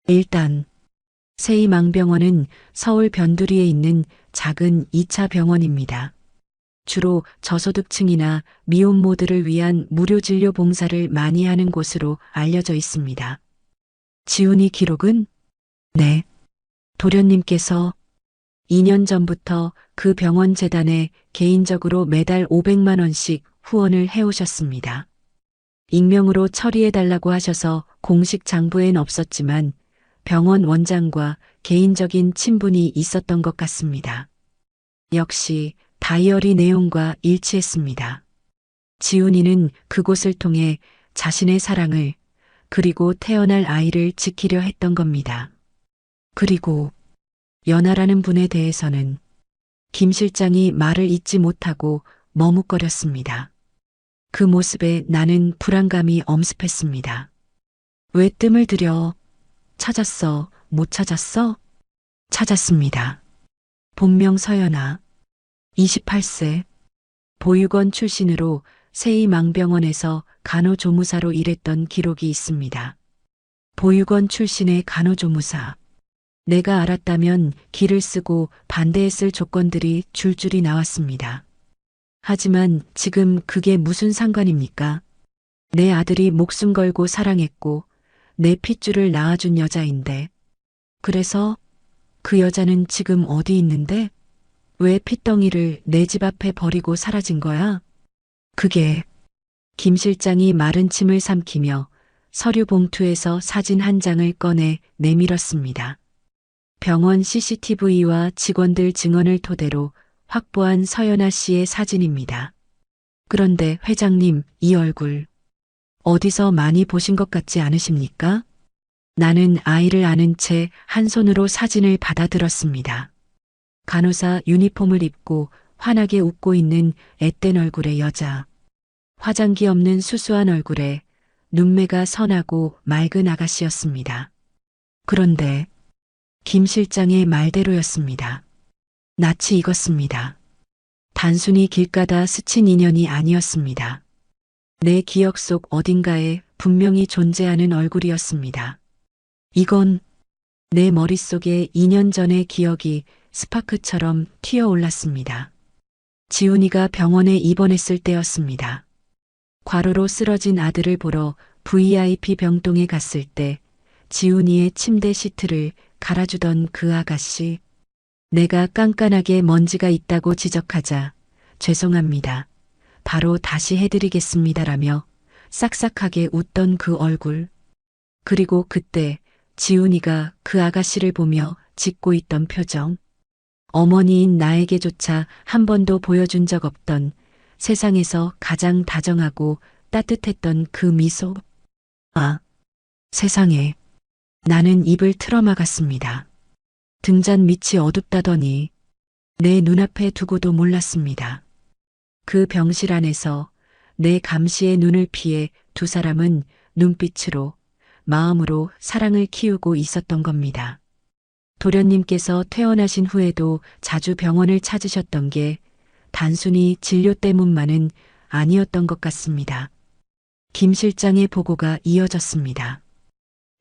Speaker 2: 일단 세이망병원은 서울 변두리에 있는 작은 2차 병원입니다. 주로 저소득층이나 미혼모들을 위한 무료 진료 봉사를 많이 하는 곳으로 알려져 있습니다. 지훈이 기록은? 네. 도련님께서 2년 전부터 그 병원 재단에 개인적으로 매달 500만 원씩 후원을 해오셨습니다. 익명으로 처리해달라고 하셔서 공식 장부엔 없었지만 병원 원장과 개인적인 친분이 있었던 것 같습니다. 역시 다이어리 내용과 일치했습니다. 지훈이는 그곳을 통해 자신의 사랑을 그리고 태어날 아이를 지키려 했던 겁니다. 그리고 연하라는 분에 대해서는 김 실장이 말을 잇지 못하고 머뭇거렸습니다. 그 모습에 나는 불안감이 엄습했습니다. 왜 뜸을 들여? 찾았어? 못 찾았어? 찾았습니다. 본명 서연아. 28세. 보육원 출신으로 세이망병원에서 간호조무사로 일했던 기록이 있습니다. 보육원 출신의 간호조무사. 내가 알았다면 길을 쓰고 반대했을 조건들이 줄줄이 나왔습니다. 하지만 지금 그게 무슨 상관입니까? 내 아들이 목숨 걸고 사랑했고 내 핏줄을 낳아준 여자인데. 그래서 그 여자는 지금 어디 있는데? 왜 핏덩이를 내 집 앞에 버리고 사라진 거야? 그게 김 실장이 마른 침을 삼키며 서류 봉투에서 사진 한 장을 꺼내 내밀었습니다. 병원 CCTV와 직원들 증언을 토대로 확보한 서연아 씨의 사진입니다. 그런데 회장님, 이 얼굴 어디서 많이 보신 것 같지 않으십니까? 나는 아이를 안은 채 한 손으로 사진을 받아들었습니다. 간호사 유니폼을 입고 환하게 웃고 있는 앳된 얼굴의 여자. 화장기 없는 수수한 얼굴에 눈매가 선하고 맑은 아가씨였습니다. 그런데 김 실장의 말대로였습니다. 낯이 익었습니다. 단순히 길 가다 스친 인연이 아니었습니다. 내 기억 속 어딘가에 분명히 존재하는 얼굴이었습니다. 이건 내 머릿속에 2년 전의 기억이 스파크처럼 튀어올랐습니다. 지훈이가 병원에 입원했을 때였습니다. 과로로 쓰러진 아들을 보러 VIP 병동에 갔을 때 지훈이의 침대 시트를 갈아주던 그 아가씨. 내가 깐깐하게 먼지가 있다고 지적하자 죄송합니다. 바로 다시 해드리겠습니다라며 싹싹하게 웃던 그 얼굴. 그리고 그때 지훈이가 그 아가씨를 보며 짓고 있던 표정. 어머니인 나에게조차 한 번도 보여준 적 없던 세상에서 가장 다정하고 따뜻했던 그 미소. 아, 세상에. 나는 입을 틀어막았습니다. 등잔 밑이 어둡다더니 내 눈앞에 두고도 몰랐습니다. 그 병실 안에서 내 감시의 눈을 피해 두 사람은 눈빛으로, 마음으로 사랑을 키우고 있었던 겁니다. 도련님께서 퇴원하신 후에도 자주 병원을 찾으셨던 게 단순히 진료 때문만은 아니었던 것 같습니다. 김 실장의 보고가 이어졌습니다.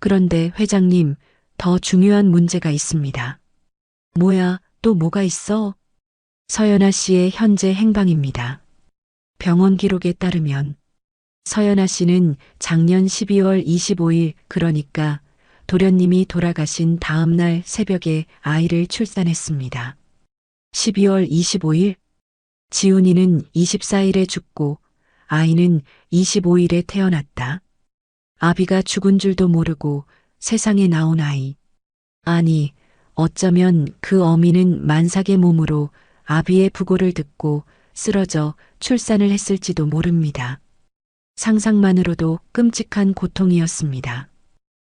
Speaker 2: 그런데 회장님, 더 중요한 문제가 있습니다. 뭐야, 또 뭐가 있어? 서연아 씨의 현재 행방입니다. 병원 기록에 따르면 서연아 씨는 작년 12월 25일, 그러니까 도련님이 돌아가신 다음 날 새벽에 아이를 출산했습니다. 12월 25일? 지훈이는 24일에 죽고 아이는 25일에 태어났다. 아비가 죽은 줄도 모르고 세상에 나온 아이. 아니, 어쩌면 그 어미는 만삭의 몸으로 아비의 부고를 듣고 쓰러져 출산을 했을지도 모릅니다. 상상만으로도 끔찍한 고통이었습니다.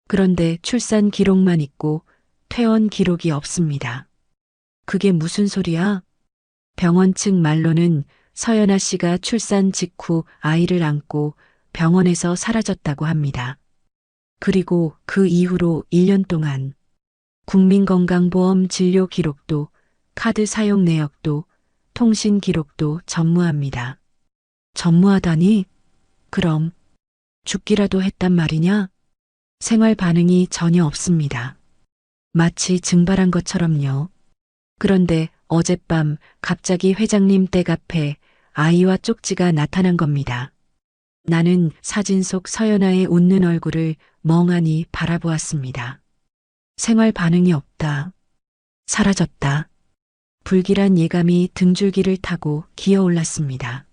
Speaker 2: 그런데 출산 기록만 있고 퇴원 기록이 없습니다. 그게 무슨 소리야? 병원 측 말로는 서연아 씨가 출산 직후 아이를 안고 병원에서 사라졌다고 합니다. 그리고 그 이후로 1년 동안 국민건강보험 진료 기록도, 카드 사용 내역도, 통신 기록도 전무합니다. 전무하다니? 그럼 죽기라도 했단 말이냐? 생활 반응이 전혀 없습니다. 마치 증발한 것처럼요. 그런데 어젯밤 갑자기 회장님 댁 앞에 아이와 쪽지가 나타난 겁니다. 나는 사진 속 서연아의 웃는 얼굴을 멍하니 바라보았습니다. 생활 반응이 없다. 사라졌다. 불길한 예감이 등줄기를 타고 기어올랐습니다.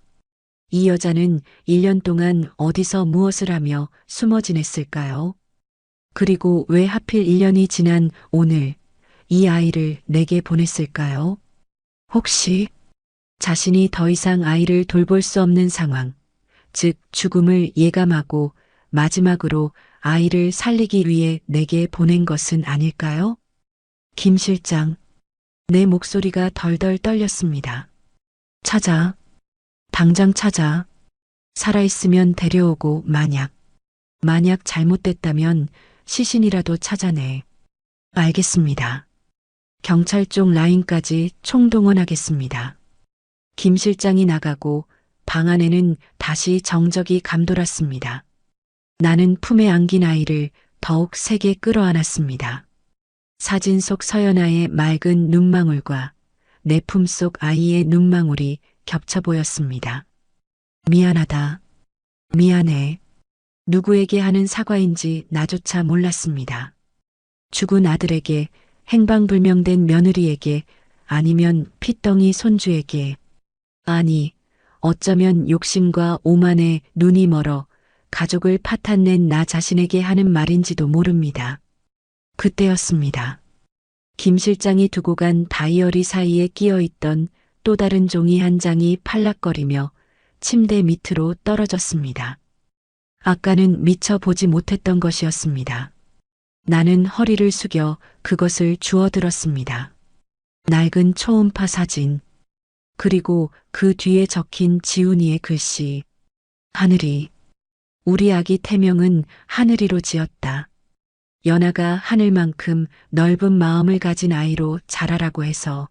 Speaker 2: 이 여자는 1년 동안 어디서 무엇을 하며 숨어 지냈을까요? 그리고 왜 하필 1년이 지난 오늘 이 아이를 내게 보냈을까요? 혹시 자신이 더 이상 아이를 돌볼 수 없는 상황, 즉 죽음을 예감하고 마지막으로 아이를 살리기 위해 내게 보낸 것은 아닐까요? 김 실장, 내 목소리가 덜덜 떨렸습니다. 찾아. 당장 찾아. 살아있으면 데려오고 만약 잘못됐다면 시신이라도 찾아내. 알겠습니다. 경찰 쪽 라인까지 총동원하겠습니다. 김 실장이 나가고 방 안에는 다시 정적이 감돌았습니다. 나는 품에 안긴 아이를 더욱 세게 끌어안았습니다. 사진 속 서연아의 맑은 눈망울과 내 품속 아이의 눈망울이 겹쳐 보였습니다. 미안하다. 미안해. 누구에게 하는 사과인지 나조차 몰랐습니다. 죽은 아들에게, 행방불명된 며느리에게, 아니면 핏덩이 손주에게. 아니, 어쩌면 욕심과 오만에 눈이 멀어 가족을 파탄낸 나 자신에게 하는 말인지도 모릅니다. 그때였습니다. 김 실장이 두고 간 다이어리 사이에 끼어 있던 또 다른 종이 한 장이 팔락거리며 침대 밑으로 떨어졌습니다. 아까는 미처 보지 못했던 것이었습니다. 나는 허리를 숙여 그것을 주워들었습니다. 낡은 초음파 사진, 그리고 그 뒤에 적힌 지훈이의 글씨. 하늘이, 우리 아기 태명은 하늘이로 지었다. 연아가 하늘만큼 넓은 마음을 가진 아이로 자라라고 해서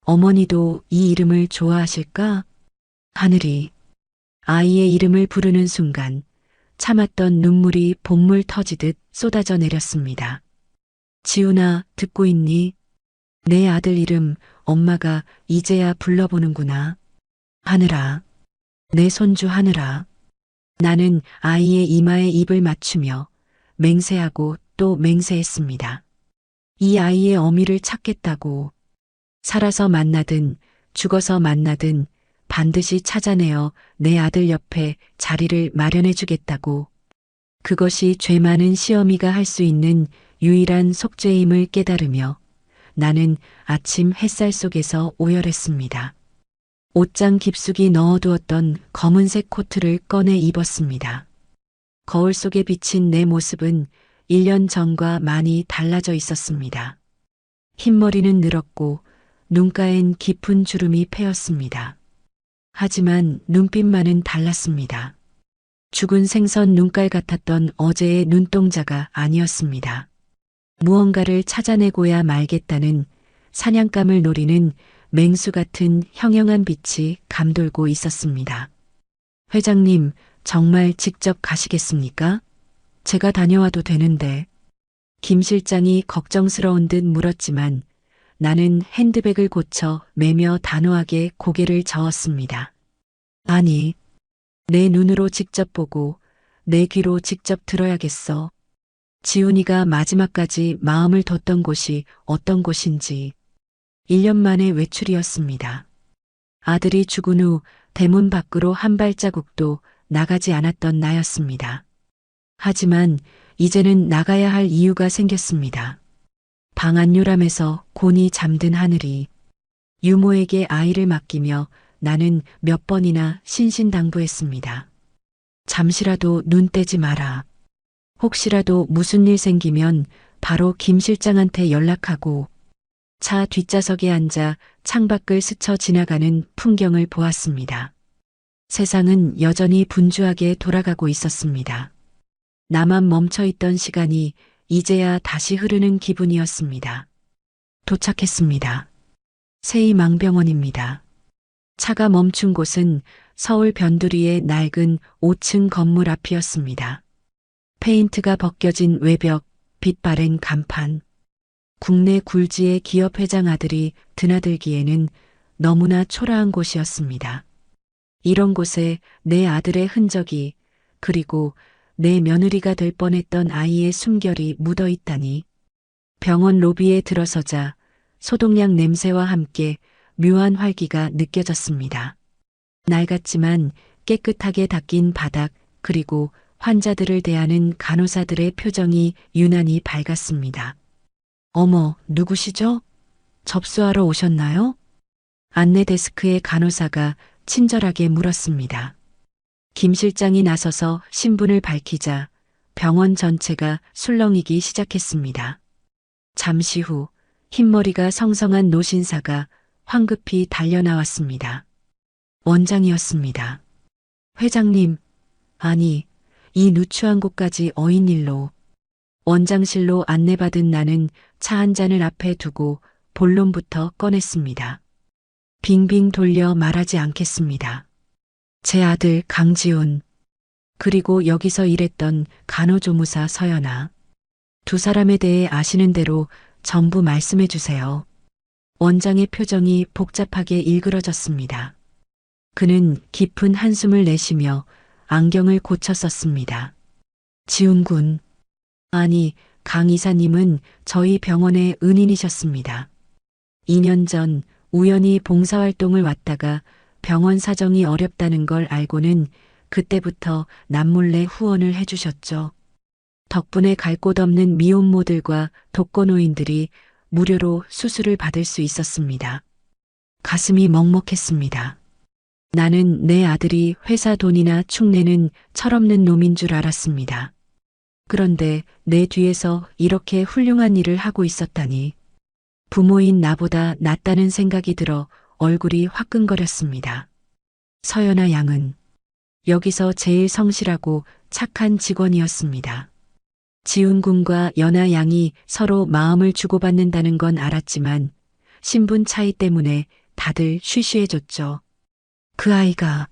Speaker 2: 어머니도 이 이름을 좋아하실까? 하늘이. 아이의 이름을 부르는 순간 참았던 눈물이 본물 터지듯 쏟아져 내렸습니다. 지훈아, 듣고 있니? 내 아들 이름 엄마가 이제야 불러보는구나. 하늘아. 내 손주 하늘아. 나는 아이의 이마에 입을 맞추며 맹세하고 또 맹세했습니다. 이 아이의 어미를 찾겠다고. 살아서 만나든 죽어서 만나든 반드시 찾아내어 내 아들 옆에 자리를 마련해 주겠다고. 그것이 죄 많은 시어미가 할 수 있는 유일한 속죄임을 깨달으며 나는 아침 햇살 속에서 오열했습니다. 옷장 깊숙이 넣어두었던 검은색 코트를 꺼내 입었습니다. 거울 속에 비친 내 모습은 1년 전과 많이 달라져 있었습니다. 흰머리는 늘었고 눈가엔 깊은 주름이 패였습니다. 하지만 눈빛만은 달랐습니다. 죽은 생선 눈깔 같았던 어제의 눈동자가 아니었습니다. 무언가를 찾아내고야 말겠다는 사냥감을 노리는 맹수 같은 형형한 빛이 감돌고 있었습니다. 회장님, 정말 직접 가시겠습니까? 제가 다녀와도 되는데. 김 실장이 걱정스러운 듯 물었지만 나는 핸드백을 고쳐 매며 단호하게 고개를 저었습니다. 아니, 내 눈으로 직접 보고 내 귀로 직접 들어야겠어. 지훈이가 마지막까지 마음을 뒀던 곳이 어떤 곳인지. 1년 만의 외출이었습니다. 아들이 죽은 후 대문 밖으로 한 발자국도 나가지 않았던 나였습니다. 하지만 이제는 나가야 할 이유가 생겼습니다. 방 안 요람에서 곤히 잠든 하늘이. 유모에게 아이를 맡기며 나는 몇 번이나 신신당부했습니다. 잠시라도 눈 떼지 마라. 혹시라도 무슨 일 생기면 바로 김 실장한테 연락하고. 차 뒷좌석에 앉아 창밖을 스쳐 지나가는 풍경을 보았습니다. 세상은 여전히 분주하게 돌아가고 있었습니다. 나만 멈춰있던 시간이 이제야 다시 흐르는 기분이었습니다. 도착했습니다. 세이망병원입니다. 차가 멈춘 곳은 서울 변두리의 낡은 5층 건물 앞이었습니다. 페인트가 벗겨진 외벽, 빛 바랜 간판. 국내 굴지의 기업 회장 아들이 드나들기에는 너무나 초라한 곳이었습니다. 이런 곳에 내 아들의 흔적이, 그리고 내 며느리가 될 뻔했던 아이의 숨결이 묻어 있다니. 병원 로비에 들어서자 소독약 냄새와 함께 묘한 활기가 느껴졌습니다. 낡았지만 깨끗하게 닦인 바닥, 그리고 환자들을 대하는 간호사들의 표정이 유난히 밝았습니다. 어머, 누구시죠? 접수하러 오셨나요? 안내 데스크의 간호사가 친절하게 물었습니다. 김 실장이 나서서 신분을 밝히자 병원 전체가 술렁이기 시작했습니다. 잠시 후 흰머리가 성성한 노신사가 황급히 달려나왔습니다. 원장이었습니다. 회장님, 아니, 이 누추한 곳까지 어인일로. 원장실로 안내받은 나는 차 한 잔을 앞에 두고 본론부터 꺼냈습니다. 빙빙 돌려 말하지 않겠습니다. 제 아들 강지훈, 그리고 여기서 일했던 간호조무사 서연아. 두 사람에 대해 아시는 대로 전부 말씀해 주세요. 원장의 표정이 복잡하게 일그러졌습니다. 그는 깊은 한숨을 내쉬며 안경을 고쳐 썼습니다. 지훈 군, 아니, 강 이사님은 저희 병원의 은인이셨습니다. 2년 전 우연히 봉사활동을 왔다가 병원 사정이 어렵다는 걸 알고는 그때부터 남몰래 후원을 해주셨죠. 덕분에 갈 곳 없는 미혼모들과 독거노인들이 무료로 수술을 받을 수 있었습니다. 가슴이 먹먹했습니다. 나는 내 아들이 회사 돈이나 축내는 철없는 놈인 줄 알았습니다. 그런데 내 뒤에서 이렇게 훌륭한 일을 하고 있었다니. 부모인 나보다 낫다는 생각이 들어 얼굴이 화끈거렸습니다. 서연아 양은 여기서 제일 성실하고 착한 직원이었습니다. 지훈 군과 연아 양이 서로 마음을 주고받는다는 건 알았지만 신분 차이 때문에 다들 쉬쉬해줬죠. 그 아이가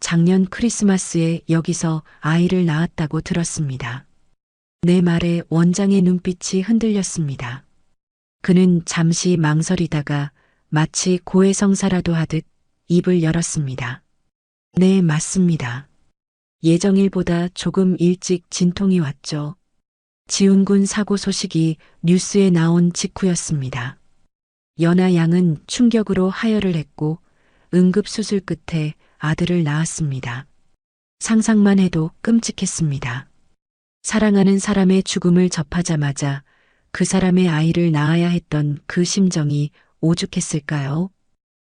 Speaker 2: 작년 크리스마스에 여기서 아이를 낳았다고 들었습니다. 내 말에 원장의 눈빛이 흔들렸습니다. 그는 잠시 망설이다가 마치 고해성사라도 하듯 입을 열었습니다. 네, 맞습니다. 예정일보다 조금 일찍 진통이 왔죠. 지훈군 사고 소식이 뉴스에 나온 직후였습니다. 연아 양은 충격으로 하혈을 했고 응급수술 끝에 아들을 낳았습니다. 상상만 해도 끔찍했습니다. 사랑하는 사람의 죽음을 접하자마자 그 사람의 아이를 낳아야 했던 그 심정이 오죽했을까요?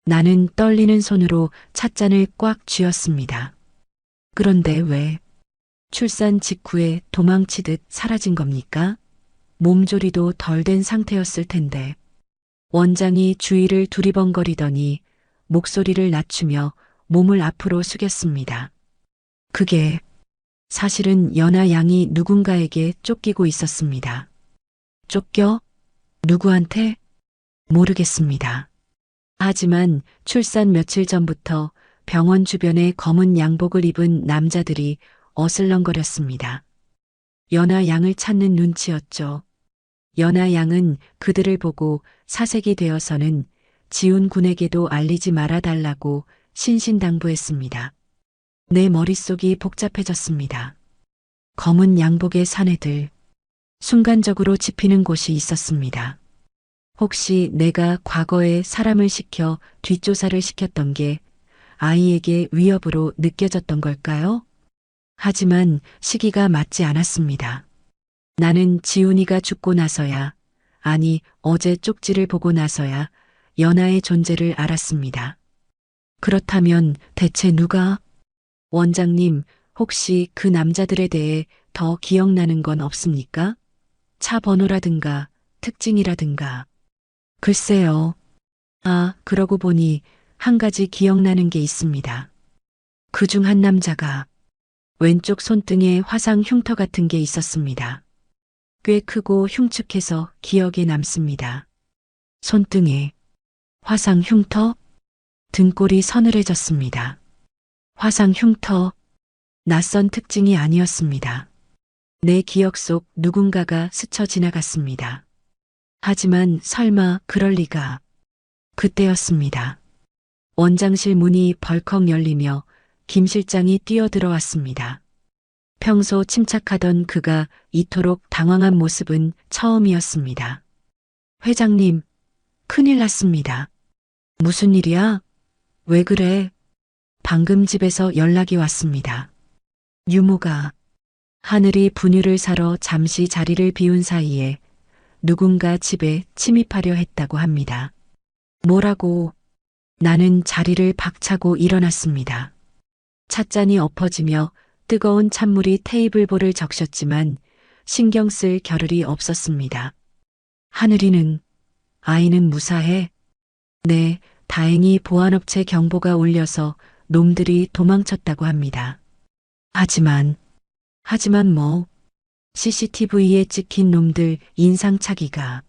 Speaker 2: 나는 떨리는 손으로 찻잔을 꽉 쥐었습니다. 그런데 왜 출산 직후에 도망치듯 사라진 겁니까? 몸조리도 덜 된 상태였을 텐데. 원장이 주위를 두리번거리더니 목소리를 낮추며 몸을 앞으로 숙였습니다. 그게 사실은 연아 양이 누군가에게 쫓기고 있었습니다. 쫓겨? 누구한테? 모르겠습니다. 하지만 출산 며칠 전부터 병원 주변에 검은 양복을 입은 남자들이 어슬렁거렸습니다. 연아 양을 찾는 눈치였죠. 연아 양은 그들을 보고 사색이 되어서는 지훈 군에게도 알리지 말아달라고 신신당부했습니다. 내 머릿속이 복잡해졌습니다. 검은 양복의 사내들. 순간적으로 짚이는 곳이 있었습니다. 혹시 내가 과거에 사람을 시켜 뒷조사를 시켰던 게 아이에게 위협으로 느껴졌던 걸까요? 하지만 시기가 맞지 않았습니다. 나는 지훈이가 죽고 나서야, 아니 어제 쪽지를 보고 나서야 연아의 존재를 알았습니다. 그렇다면 대체 누가? 원장님, 혹시 그 남자들에 대해 더 기억나는 건 없습니까? 차 번호라든가 특징이라든가. 글쎄요. 아, 그러고 보니 한 가지 기억나는 게 있습니다. 그중 한 남자가 왼쪽 손등에 화상 흉터 같은 게 있었습니다. 꽤 크고 흉측해서 기억에 남습니다. 손등에 화상 흉터? 등골이 서늘해졌습니다. 화상 흉터, 낯선 특징이 아니었습니다. 내 기억 속 누군가가 스쳐 지나갔습니다. 하지만 설마 그럴 리가. 그때였습니다. 원장실 문이 벌컥 열리며 김 실장이 뛰어들어왔습니다. 평소 침착하던 그가 이토록 당황한 모습은 처음이었습니다. 회장님, 큰일 났습니다. 무슨 일이야? 왜 그래? 방금 집에서 연락이 왔습니다. 유모가 하늘이 분유를 사러 잠시 자리를 비운 사이에 누군가 집에 침입하려 했다고 합니다. 뭐라고? 나는 자리를 박차고 일어났습니다. 찻잔이 엎어지며 뜨거운 찬물이 테이블볼을 적셨지만 신경 쓸 겨를이 없었습니다. 하늘이는, 아이는 무사해? 네, 다행히 보안업체 경보가 울려서 놈들이 도망쳤다고 합니다. 하지만 뭐? CCTV에 찍힌 놈들 인상착의가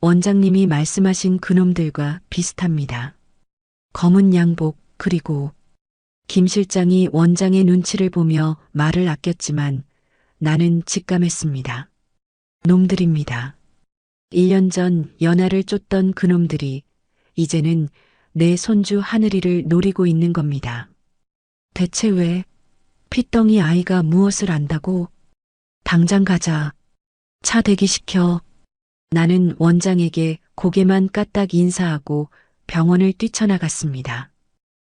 Speaker 2: 원장님이 말씀하신 그놈들과 비슷합니다. 검은 양복, 그리고 김 실장이 원장의 눈치를 보며 말을 아꼈지만 나는 직감했습니다. 놈들입니다. 1년 전 연하를 쫓던 그놈들이 이제는 내 손주 하늘이를 노리고 있는 겁니다. 대체 왜? 핏덩이 아이가 무엇을 안다고? 당장 가자. 차 대기시켜. 나는 원장에게 고개만 까딱 인사하고 병원을 뛰쳐나갔습니다.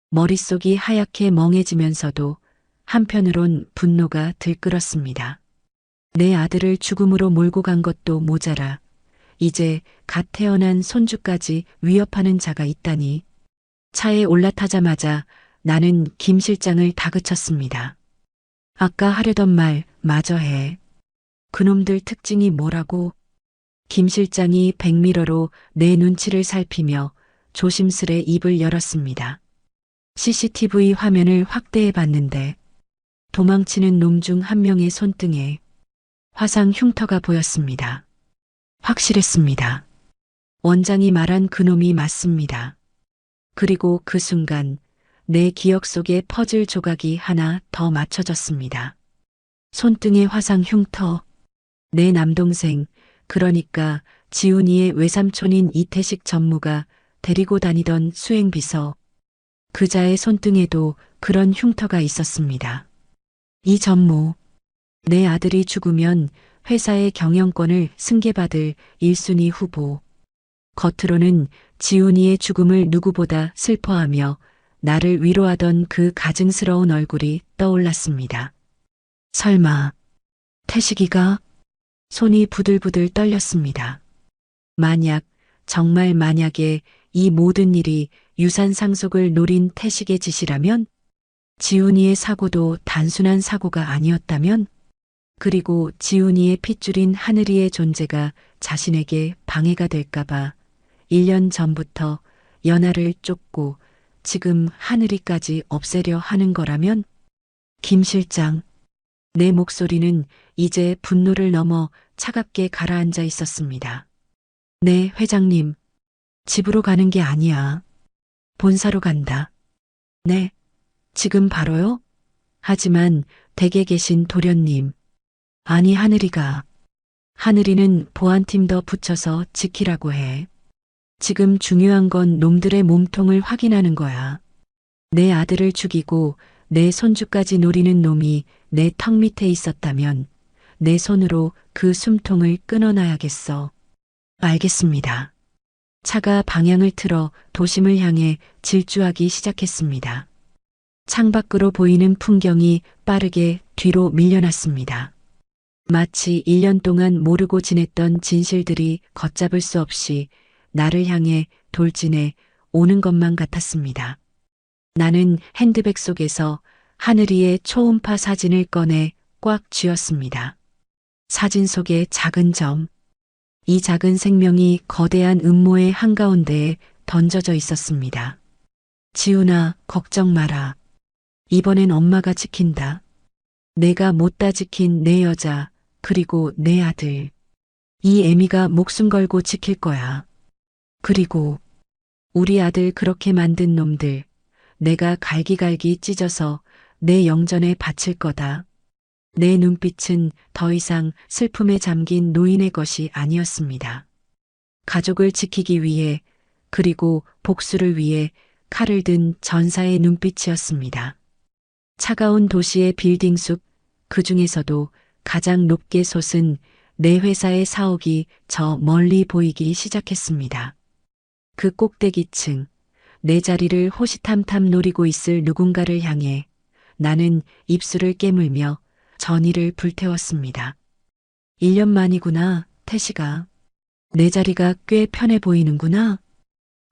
Speaker 2: 머릿속이 하얗게 멍해지면서도 한편으론 분노가 들끓었습니다. 내 아들을 죽음으로 몰고 간 것도 모자라 이제 갓 태어난 손주까지 위협하는 자가 있다니. 차에 올라타자마자 나는 김 실장을 다그쳤습니다. 아까 하려던 말 마저 해. 그놈들 특징이 뭐라고? 김 실장이 백미러로 내 눈치를 살피며 조심스레 입을 열었습니다. CCTV 화면을 확대해 봤는데 도망치는 놈 중 한 명의 손등에 화상 흉터가 보였습니다. 확실했습니다. 원장이 말한 그놈이 맞습니다. 그리고 그 순간 내 기억 속에 퍼즐 조각이 하나 더 맞춰졌습니다. 손등의 화상 흉터. 내 남동생, 그러니까 지훈이의 외삼촌인 이태식 전무가 데리고 다니던 수행비서. 그자의 손등에도 그런 흉터가 있었습니다. 이 전무, 내 아들이 죽으면 회사의 경영권을 승계받을 1순위 후보. 겉으로는 지훈이의 죽음을 누구보다 슬퍼하며 나를 위로하던 그 가증스러운 얼굴이 떠올랐습니다. 설마 태식이가? 손이 부들부들 떨렸습니다. 만약, 정말 만약에 이 모든 일이 유산 상속을 노린 태식의 짓이라면? 지훈이의 사고도 단순한 사고가 아니었다면? 그리고 지훈이의 핏줄인 하늘이의 존재가 자신에게 방해가 될까봐 1년 전부터 연하를 쫓고 지금 하늘이까지 없애려 하는 거라면? 김 실장, 내 목소리는 이제 분노를 넘어 차갑게 가라앉아 있었습니다. 네, 회장님. 집으로 가는 게 아니야. 본사로 간다. 네, 지금 바로요? 하지만 댁에 계신 도련님. 아니, 하늘이가. 하늘이는 보안팀 더 붙여서 지키라고 해. 지금 중요한 건 놈들의 몸통을 확인하는 거야. 내 아들을 죽이고 내 손주까지 노리는 놈이 내 턱 밑에 있었다면 내 손으로 그 숨통을 끊어놔야겠어. 알겠습니다. 차가 방향을 틀어 도심을 향해 질주하기 시작했습니다. 창밖으로 보이는 풍경이 빠르게 뒤로 밀려났습니다. 마치 1년 동안 모르고 지냈던 진실들이 걷잡을 수 없이 나를 향해 돌진해 오는 것만 같았습니다. 나는 핸드백 속에서 하늘이의 초음파 사진을 꺼내 꽉 쥐었습니다. 사진 속의 작은 점. 이 작은 생명이 거대한 음모의 한가운데에 던져져 있었습니다. 지훈아, 걱정 마라. 이번엔 엄마가 지킨다. 내가 못다 지킨 내 여자, 그리고 내 아들. 이 애미가 목숨 걸고 지킬 거야. 그리고 우리 아들 그렇게 만든 놈들, 내가 갈기갈기 찢어서 내 영전에 바칠 거다. 내 눈빛은 더 이상 슬픔에 잠긴 노인의 것이 아니었습니다. 가족을 지키기 위해, 그리고 복수를 위해 칼을 든 전사의 눈빛이었습니다. 차가운 도시의 빌딩 숲, 그 중에서도 가장 높게 솟은 내 회사의 사옥이 저 멀리 보이기 시작했습니다. 그 꼭대기층, 내 자리를 호시탐탐 노리고 있을 누군가를 향해 나는 입술을 깨물며 전의를 불태웠습니다. 1년 만이구나, 태식아. 내 자리가 꽤 편해 보이는구나.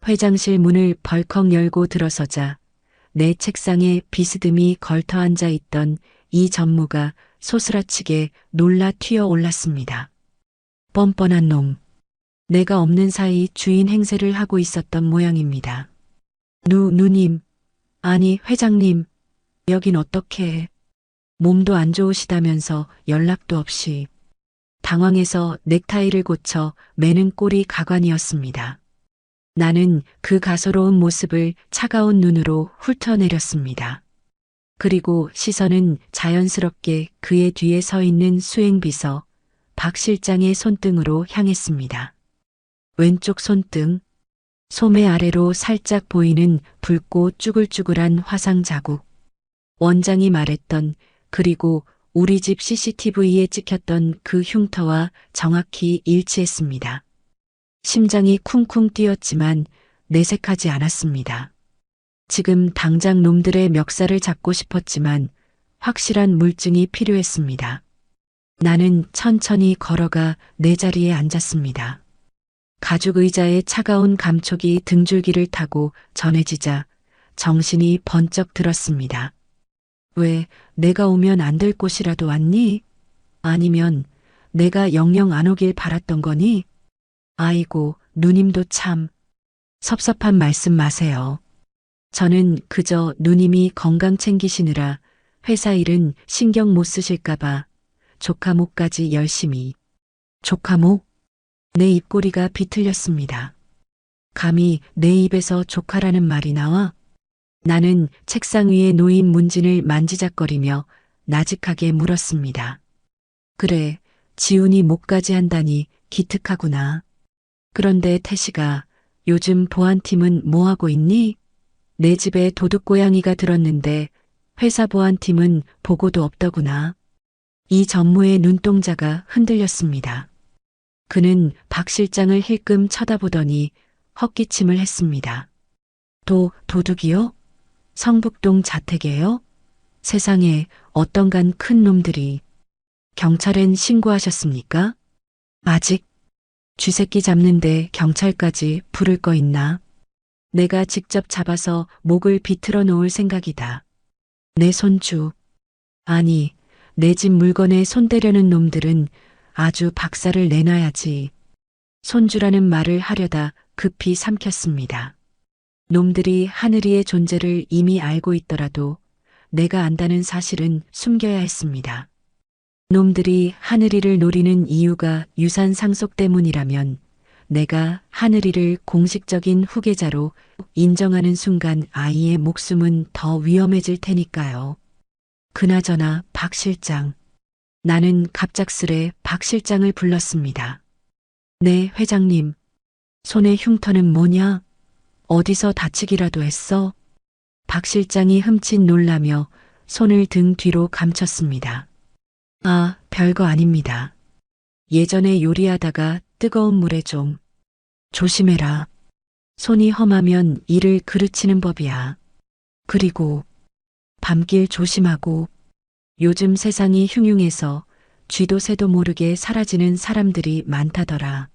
Speaker 2: 회장실 문을 벌컥 열고 들어서자 내 책상에 비스듬히 걸터 앉아 있던 이 전무가 소스라치게 놀라 튀어 올랐습니다. 뻔뻔한 놈. 내가 없는 사이 주인 행세를 하고 있었던 모양입니다. 누님. 아니, 회장님. 여긴 어떻게. 몸도 안 좋으시다면서 연락도 없이. 당황해서 넥타이를 고쳐 매는 꼴이 가관이었습니다. 나는 그 가소로운 모습을 차가운 눈으로 훑어내렸습니다. 그리고 시선은 자연스럽게 그의 뒤에 서 있는 수행비서 박 실장의 손등으로 향했습니다. 왼쪽 손등, 소매 아래로 살짝 보이는 붉고 쭈글쭈글한 화상 자국. 원장이 말했던 그리고 우리 집 CCTV에 찍혔던 그 흉터와 정확히 일치했습니다. 심장이 쿵쿵 뛰었지만 내색하지 않았습니다. 지금 당장 놈들의 멱살을 잡고 싶었지만 확실한 물증이 필요했습니다. 나는 천천히 걸어가 내 자리에 앉았습니다. 가죽 의자의 차가운 감촉이 등줄기를 타고 전해지자 정신이 번쩍 들었습니다. 왜 내가 오면 안 될 곳이라도 왔니? 아니면 내가 영영 안 오길 바랐던 거니? 아이고, 누님도 참. 섭섭한 말씀 마세요. 저는 그저 누님이 건강 챙기시느라 회사 일은 신경 못 쓰실까봐 조카목까지 열심히. 조카목? 내 입꼬리가 비틀렸습니다. 감히 내 입에서 조카라는 말이 나와? 나는 책상 위에 놓인 문진을 만지작거리며 나직하게 물었습니다. 그래, 지훈이 목까지 한다니 기특하구나. 그런데 태식아, 요즘 보안팀은 뭐하고 있니? 내 집에 도둑고양이가 들었는데 회사 보안팀은 보고도 없더구나. 이 전무의 눈동자가 흔들렸습니다. 그는 박 실장을 힐끔 쳐다보더니 헛기침을 했습니다. 도둑이요? 성북동 자택에요? 세상에 어떤간 큰 놈들이. 경찰엔 신고하셨습니까? 아직. 쥐새끼 잡는데 경찰까지 부를 거 있나? 내가 직접 잡아서 목을 비틀어 놓을 생각이다. 내 손주. 아니, 내 집 물건에 손대려는 놈들은 아주 박살을 내놔야지. 손주라는 말을 하려다 급히 삼켰습니다. 놈들이 하늘이의 존재를 이미 알고 있더라도 내가 안다는 사실은 숨겨야 했습니다. 놈들이 하늘이를 노리는 이유가 유산 상속 때문이라면 내가 하늘이를 공식적인 후계자로 인정하는 순간 아이의 목숨은 더 위험해질 테니까요. 그나저나 박 실장. 나는 갑작스레 박 실장을 불렀습니다. 네, 회장님. 손의 흉터는 뭐냐? 어디서 다치기라도 했어? 박 실장이 흠칫 놀라며 손을 등 뒤로 감췄습니다. 아, 별거 아닙니다. 예전에 요리하다가 뜨거운 물에 좀 조심해라. 손이 험하면 이를 그르치는 법이야. 그리고 밤길 조심하고. 요즘 세상이 흉흉해서 쥐도 새도 모르게 사라지는 사람들이 많다더라.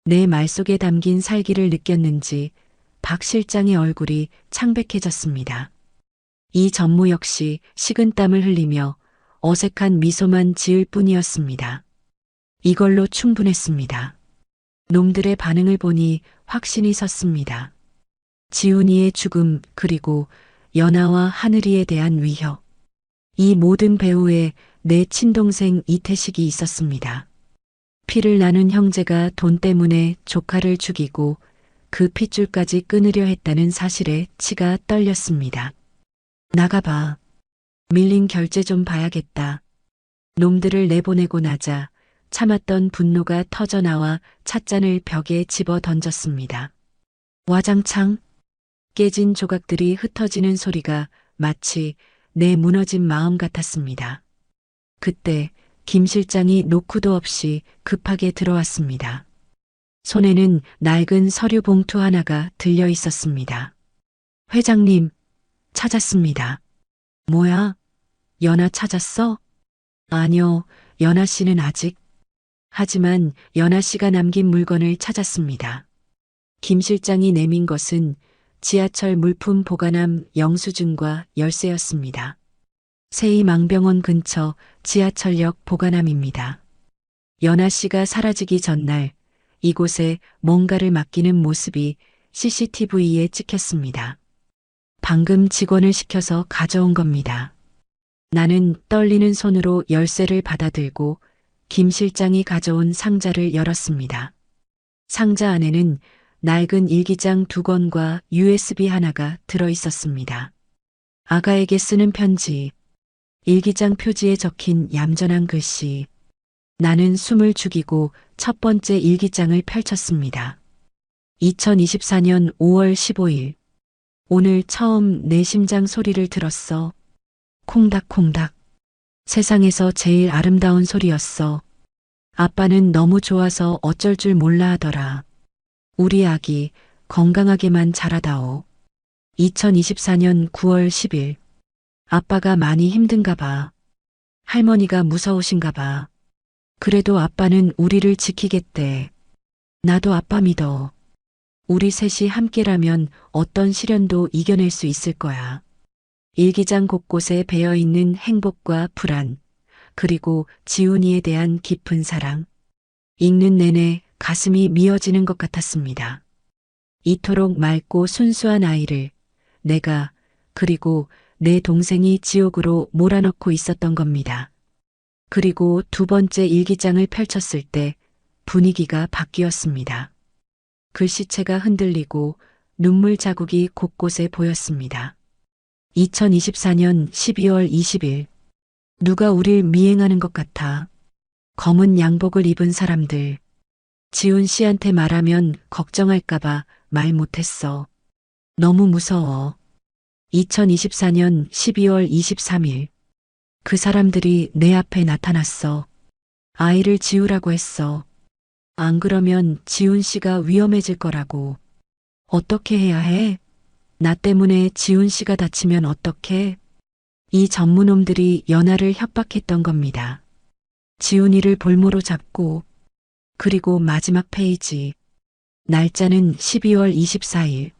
Speaker 2: 내 말 속에 담긴 살기를 느꼈는지 박 실장의 얼굴이 창백해졌습니다. 이 전무 역시 식은땀을 흘리며 어색한 미소만 지을 뿐이었습니다. 이걸로 충분했습니다. 놈들의 반응을 보니 확신이 섰습니다. 지훈이의 죽음 그리고 연아와 하늘이에 대한 위협. 이 모든 배후에 내 친동생 이태식이 있었습니다. 피를 나눈 형제가 돈 때문에 조카를 죽이고 그 핏줄까지 끊으려 했다는 사실에 치가 떨렸습니다. 나가봐. 밀린 결제 좀 봐야겠다. 놈들을 내보내고 나자 참았던 분노가 터져나와 찻잔을 벽에 집어 던졌습니다. 와장창. 깨진 조각들이 흩어지는 소리가 마치 내 무너진 마음 같았습니다. 그때 김 실장이 노크도 없이 급하게 들어왔습니다. 손에는 낡은 서류 봉투 하나가 들려 있었습니다. 회장님, 찾았습니다. 뭐야? 연아 찾았어? 아니요, 연아 씨는 아직. 하지만 연아 씨가 남긴 물건을 찾았습니다. 김 실장이 내민 것은 지하철 물품 보관함 영수증과 열쇠였습니다. 세이망병원 근처 지하철역 보관함입니다. 연아 씨가 사라지기 전날 이곳에 뭔가를 맡기는 모습이 CCTV에 찍혔습니다. 방금 직원을 시켜서 가져온 겁니다. 나는 떨리는 손으로 열쇠를 받아들고 김 실장이 가져온 상자를 열었습니다. 상자 안에는 낡은 일기장 2권과 USB 하나가 들어 있었습니다. 아가에게 쓰는 편지, 일기장 표지에 적힌 얌전한 글씨. 나는 숨을 죽이고 첫 번째 일기장을 펼쳤습니다. 2024년 5월 15일. 오늘 처음 내 심장 소리를 들었어. 콩닥콩닥. 세상에서 제일 아름다운 소리였어. 아빠는 너무 좋아서 어쩔 줄 몰라 하더라. 우리 아기 건강하게만 자라다오. 2024년 9월 10일. 아빠가 많이 힘든가 봐. 할머니가 무서우신가 봐. 그래도 아빠는 우리를 지키겠대. 나도 아빠 믿어. 우리 셋이 함께라면 어떤 시련도 이겨낼 수 있을 거야. 일기장 곳곳에 배어있는 행복과 불안, 그리고 지훈이에 대한 깊은 사랑. 읽는 내내 가슴이 미어지는 것 같았습니다. 이토록 맑고 순수한 아이를 내가, 그리고 내 동생이 지옥으로 몰아넣고 있었던 겁니다. 그리고 두 번째 일기장을 펼쳤을 때 분위기가 바뀌었습니다. 글씨체가 흔들리고 눈물 자국이 곳곳에 보였습니다. 2024년 12월 20일. 누가 우릴 미행하는 것 같아. 검은 양복을 입은 사람들. 지훈 씨한테 말하면 걱정할까봐 말 못했어. 너무 무서워. 2024년 12월 23일. 그 사람들이 내 앞에 나타났어. 아이를 지우라고 했어. 안 그러면 지훈 씨가 위험해질 거라고. 어떻게 해야 해? 나 때문에 지훈 씨가 다치면 어떡해? 이 전무놈들이 연하를 협박했던 겁니다. 지훈이를 볼모로 잡고, 그리고 마지막 페이지. 날짜는 12월 24일.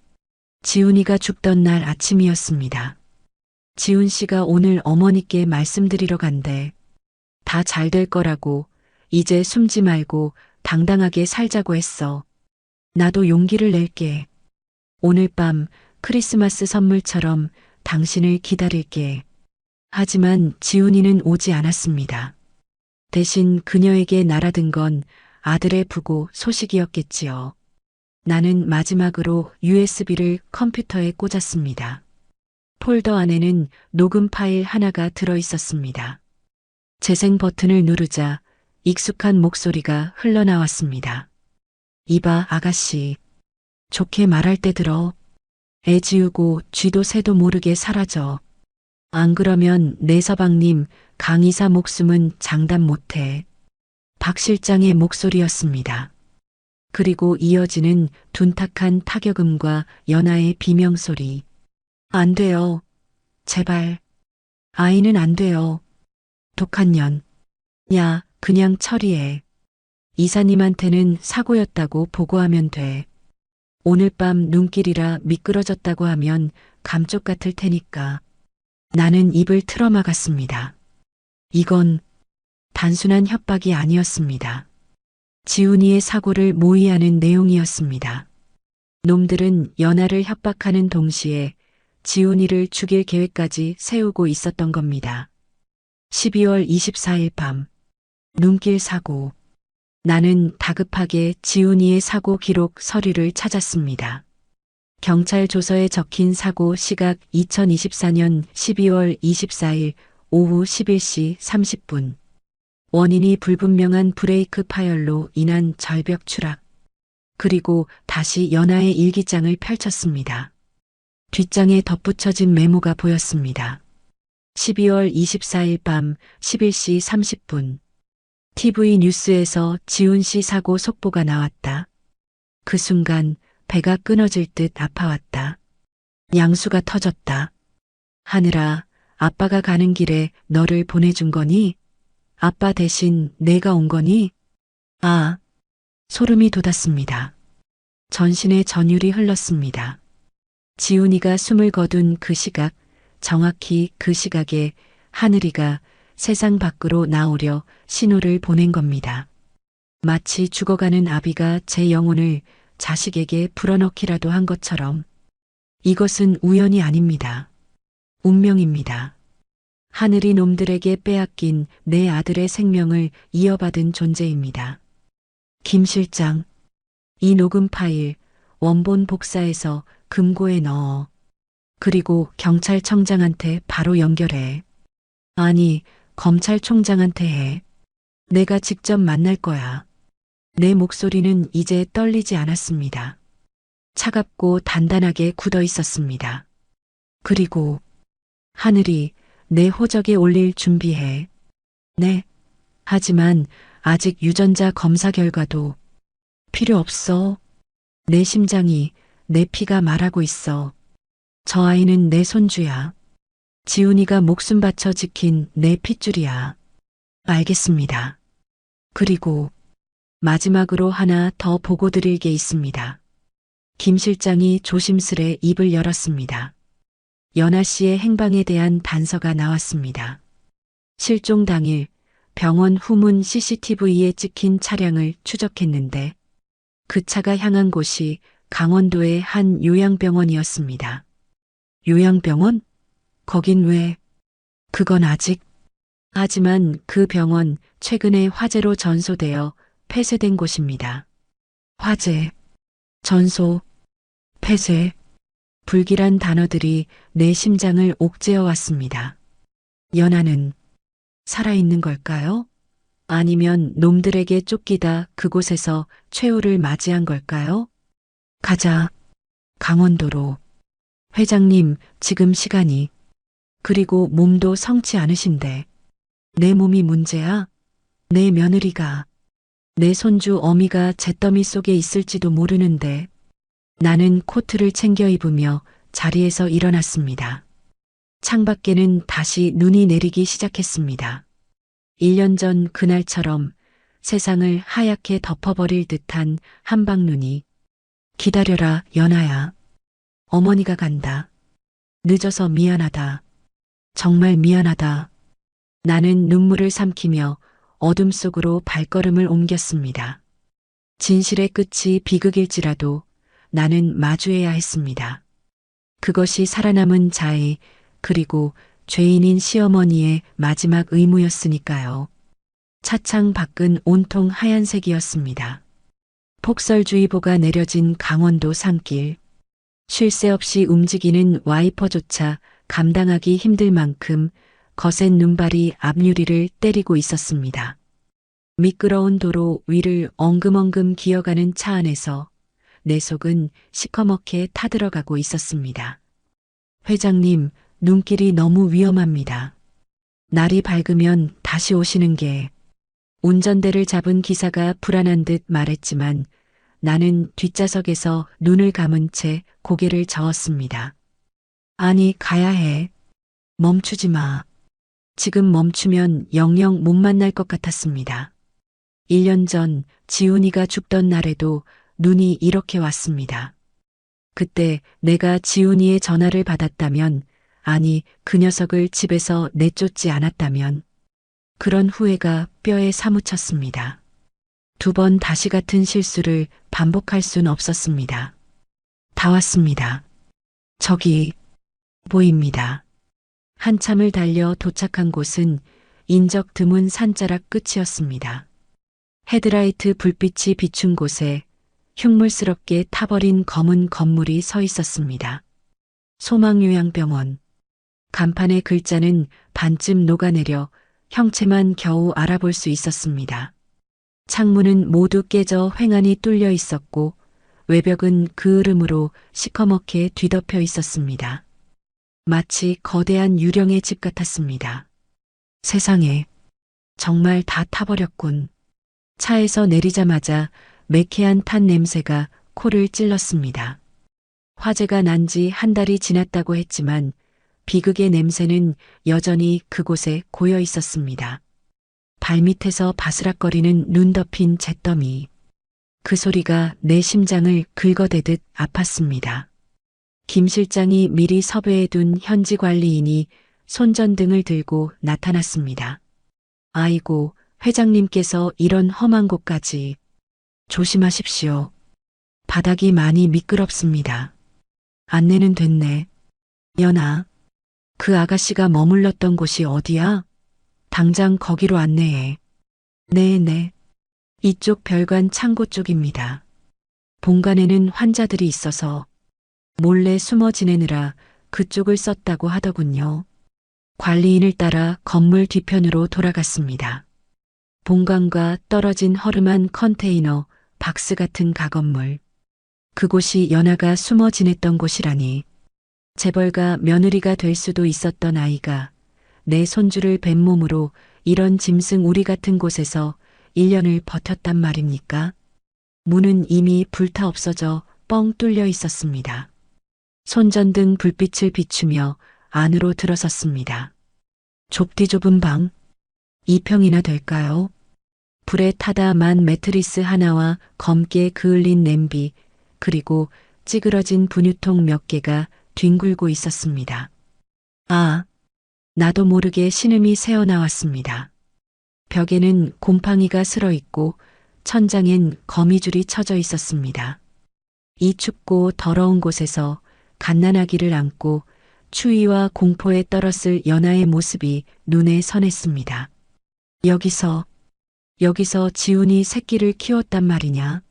Speaker 2: 지훈이가 죽던 날 아침이었습니다. 지훈 씨가 오늘 어머니께 말씀드리러 간대. 다 잘 될 거라고, 이제 숨지 말고 당당하게 살자고 했어. 나도 용기를 낼게. 오늘 밤 크리스마스 선물처럼 당신을 기다릴게. 하지만 지훈이는 오지 않았습니다. 대신 그녀에게 날아든 건 아들의 부고 소식이었겠지요. 나는 마지막으로 USB를 컴퓨터에 꽂았습니다. 폴더 안에는 녹음 파일 하나가 들어 있었습니다. 재생 버튼을 누르자 익숙한 목소리가 흘러나왔습니다. 이봐, 아가씨. 좋게 말할 때 들어. 애 지우고 쥐도 새도 모르게 사라져. 안 그러면 내 서방님, 강이사 목숨은 장담 못해. 박 실장의 목소리였습니다. 그리고 이어지는 둔탁한 타격음과 연하의 비명소리. 안 돼요. 제발. 아이는 안 돼요. 독한 년. 야, 그냥 처리해. 이사님한테는 사고였다고 보고하면 돼. 오늘 밤 눈길이라 미끄러졌다고 하면 감쪽 같을 테니까. 나는 입을 틀어막았습니다. 이건 단순한 협박이 아니었습니다. 지훈이의 사고를 모의하는 내용이었습니다. 놈들은 연하를 협박하는 동시에 지훈이를 죽일 계획까지 세우고 있었던 겁니다. 12월 24일 밤. 눈길 사고. 나는 다급하게 지훈이의 사고 기록 서류를 찾았습니다. 경찰 조서에 적힌 사고 시각 2024년 12월 24일 오후 11시 30분. 원인이 불분명한 브레이크 파열로 인한 절벽 추락. 그리고 다시 연하의 일기장을 펼쳤습니다. 뒷장에 덧붙여진 메모가 보였습니다. 12월 24일 밤 11시 30분. TV 뉴스에서 지훈 씨 사고 속보가 나왔다. 그 순간 배가 끊어질 듯 아파왔다. 양수가 터졌다. 하늘아, 아빠가 가는 길에 너를 보내준 거니? 아빠 대신 내가 온 거니? 아, 소름이 돋았습니다. 전신에 전율이 흘렀습니다. 지훈이가 숨을 거둔 그 시각, 정확히 그 시각에 하늘이가 세상 밖으로 나오려 신호를 보낸 겁니다. 마치 죽어가는 아비가 제 영혼을 자식에게 불어넣기라도 한 것처럼. 이것은 우연이 아닙니다. 운명입니다. 하늘이 놈들에게 빼앗긴 내 아들의 생명을 이어받은 존재입니다. 김 실장, 이 녹음 파일 원본 복사해서 금고에 넣어. 그리고 경찰청장한테 바로 연결해. 아니, 검찰총장한테 해. 내가 직접 만날 거야. 내 목소리는 이제 떨리지 않았습니다. 차갑고 단단하게 굳어 있었습니다. 그리고 하늘이 내 호적에 올릴 준비해. 네. 하지만 아직 유전자 검사 결과도 필요 없어. 내 심장이, 내 피가 말하고 있어. 저 아이는 내 손주야. 지훈이가 목숨 바쳐 지킨 내 핏줄이야. 알겠습니다. 그리고 마지막으로 하나 더 보고 드릴 게 있습니다. 김 실장이 조심스레 입을 열었습니다. 연아 씨의 행방에 대한 단서가 나왔습니다. 실종 당일 병원 후문 CCTV에 찍힌 차량을 추적했는데 그 차가 향한 곳이 강원도의 한 요양병원이었습니다. 요양병원? 거긴 왜? 그건 아직. 하지만 그 병원 최근에 화재로 전소되어 폐쇄된 곳입니다. 화재, 전소, 폐쇄, 불길한 단어들이 내 심장을 옥죄어 왔습니다. 연아는 살아있는 걸까요? 아니면 놈들에게 쫓기다 그곳에서 최후를 맞이한 걸까요? 가자. 강원도로. 회장님, 지금 시간이. 그리고 몸도 성치 않으신데. 내 몸이 문제야? 내 며느리가. 내 손주 어미가 잿더미 속에 있을지도 모르는데. 나는 코트를 챙겨 입으며 자리에서 일어났습니다. 창밖에는 다시 눈이 내리기 시작했습니다. 1년 전 그날처럼 세상을 하얗게 덮어버릴 듯한 한방눈이. 기다려라, 연아야. 어머니가 간다. 늦어서 미안하다. 정말 미안하다. 나는 눈물을 삼키며 어둠 속으로 발걸음을 옮겼습니다. 진실의 끝이 비극일지라도 나는 마주해야 했습니다. 그것이 살아남은 자의 그리고 죄인인 시어머니의 마지막 의무였으니까요. 차창 밖은 온통 하얀색이었습니다. 폭설주의보가 내려진 강원도 산길. 쉴 새 없이 움직이는 와이퍼조차 감당하기 힘들 만큼 거센 눈발이 앞유리를 때리고 있었습니다. 미끄러운 도로 위를 엉금엉금 기어가는 차 안에서 내 속은 시커멓게 타들어가고 있었습니다. 회장님, 눈길이 너무 위험합니다. 날이 밝으면 다시 오시는 게. 운전대를 잡은 기사가 불안한 듯 말했지만 나는 뒷좌석에서 눈을 감은 채 고개를 저었습니다. 아니, 가야 해. 멈추지 마. 지금 멈추면 영영 못 만날 것 같았습니다. 1년 전 지훈이가 죽던 날에도 눈이 이렇게 왔습니다. 그때 내가 지훈이의 전화를 받았다면, 아니, 그 녀석을 집에서 내쫓지 않았다면, 그런 후회가 뼈에 사무쳤습니다. 2번 다시 같은 실수를 반복할 순 없었습니다. 다 왔습니다. 저기 보입니다. 한참을 달려 도착한 곳은 인적 드문 산자락 끝이었습니다. 헤드라이트 불빛이 비춘 곳에 흉물스럽게 타버린 검은 건물이 서 있었습니다. 소망요양병원. 간판의 글자는 반쯤 녹아내려 형체만 겨우 알아볼 수 있었습니다. 창문은 모두 깨져 횡하니 뚫려 있었고 외벽은 그 으름으로 시커멓게 뒤덮여 있었습니다. 마치 거대한 유령의 집 같았습니다. 세상에, 정말 다 타버렸군. 차에서 내리자마자 매캐한 탄 냄새가 코를 찔렀습니다. 화재가 난 지 한 달이 지났다고 했지만 비극의 냄새는 여전히 그곳에 고여 있었습니다. 발밑에서 바스락거리는 눈 덮인 잿더미. 그 소리가 내 심장을 긁어대듯 아팠습니다. 김 실장이 미리 섭외해둔 현지 관리인이 손전등을 들고 나타났습니다. 아이고, 회장님께서 이런 험한 곳까지. 조심하십시오. 바닥이 많이 미끄럽습니다. 안내는 됐네. 연아, 그 아가씨가 머물렀던 곳이 어디야? 당장 거기로 안내해. 네네. 이쪽 별관 창고 쪽입니다. 본관에는 환자들이 있어서 몰래 숨어 지내느라 그쪽을 썼다고 하더군요. 관리인을 따라 건물 뒤편으로 돌아갔습니다. 본관과 떨어진 허름한 컨테이너, 박스 같은 가건물. 그곳이 연하가 숨어 지냈던 곳이라니. 재벌가 며느리가 될 수도 있었던 아이가 내 손주를 뵌 몸으로 이런 짐승 우리 같은 곳에서 1년을 버텼단 말입니까? 문은 이미 불타 없어져 뻥 뚫려 있었습니다. 손전등 불빛을 비추며 안으로 들어섰습니다. 좁디 좁은 방, 2평이나 될까요? 불에 타다 만 매트리스 하나와 검게 그을린 냄비, 그리고 찌그러진 분유통 몇 개가 뒹굴고 있었습니다. 아, 나도 모르게 신음이 새어나왔습니다. 벽에는 곰팡이가 슬어 있고 천장엔 거미줄이 쳐져 있었습니다. 이 춥고 더러운 곳에서 갓난아기를 안고 추위와 공포에 떨었을 연하의 모습이 눈에 선했습니다. 여기서 지훈이 새끼를 키웠단 말이냐?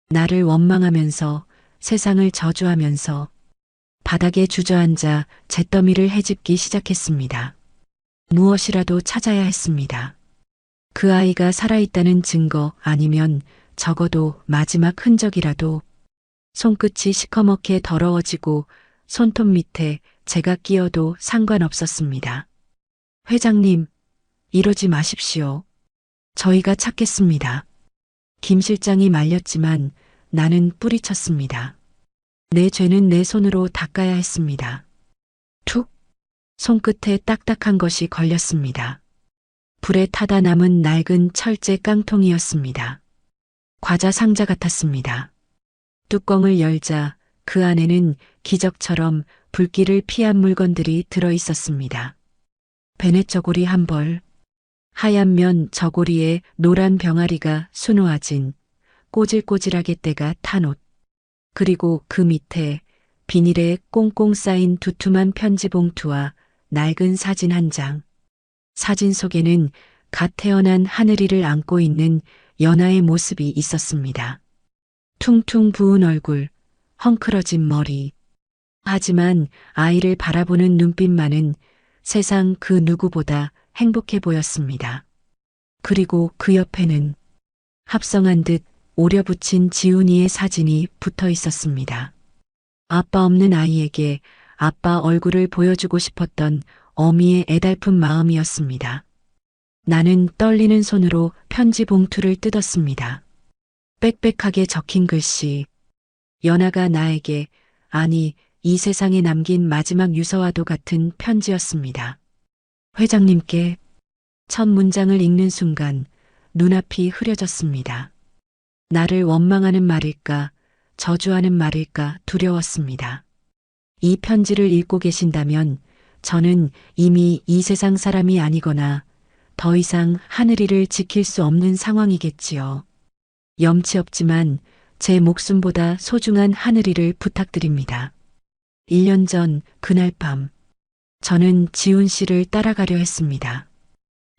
Speaker 2: 나를 원망하면서 세상을 저주하면서 바닥에 주저앉아 잿더미를 헤집기 시작했습니다. 무엇이라도 찾아야 했습니다. 그 아이가 살아있다는 증거 아니면 적어도 마지막 흔적이라도. 손끝이 시커멓게 더러워지고 손톱 밑에 제가 끼어도 상관없었습니다. 회장님, 이러지 마십시오. 저희가 찾겠습니다. 김 실장이 말렸지만 나는 뿌리쳤습니다. 내 죄는 내 손으로 닦아야 했습니다. 툭! 손끝에 딱딱한 것이 걸렸습니다. 불에 타다 남은 낡은 철제 깡통이었습니다. 과자 상자 같았습니다. 뚜껑을 열자 그 안에는 기적처럼 불길을 피한 물건들이 들어 있었습니다. 베넷 저고리 한 벌, 하얀 면 저고리에 노란 병아리가 수놓아진 꼬질꼬질하게 때가 탄 옷, 그리고 그 밑에 비닐에 꽁꽁 쌓인 두툼한 편지 봉투와 낡은 사진 한 장. 사진 속에는 갓 태어난 하늘이를 안고 있는 연하의 모습이 있었습니다. 퉁퉁 부은 얼굴, 헝클어진 머리. 하지만 아이를 바라보는 눈빛만은 세상 그 누구보다 행복해 보였습니다. 그리고 그 옆에는 합성한 듯 오려붙인 지훈이의 사진이 붙어 있었습니다. 아빠 없는 아이에게 아빠 얼굴을 보여주고 싶었던 어미의 애달픈 마음이었습니다. 나는 떨리는 손으로 편지 봉투를 뜯었습니다. 빽빽하게 적힌 글씨. 연하가 나에게, 아니, 이 세상에 남긴 마지막 유서와도 같은 편지였습니다. 회장님께. 첫 문장을 읽는 순간 눈앞이 흐려졌습니다. 나를 원망하는 말일까, 저주하는 말일까 두려웠습니다. 이 편지를 읽고 계신다면 저는 이미 이 세상 사람이 아니거나 더 이상 하늘이를 지킬 수 없는 상황이겠지요. 염치 없지만 제 목숨보다 소중한 하늘이를 부탁드립니다. 1년 전 그날 밤 저는 지훈 씨를 따라가려 했습니다.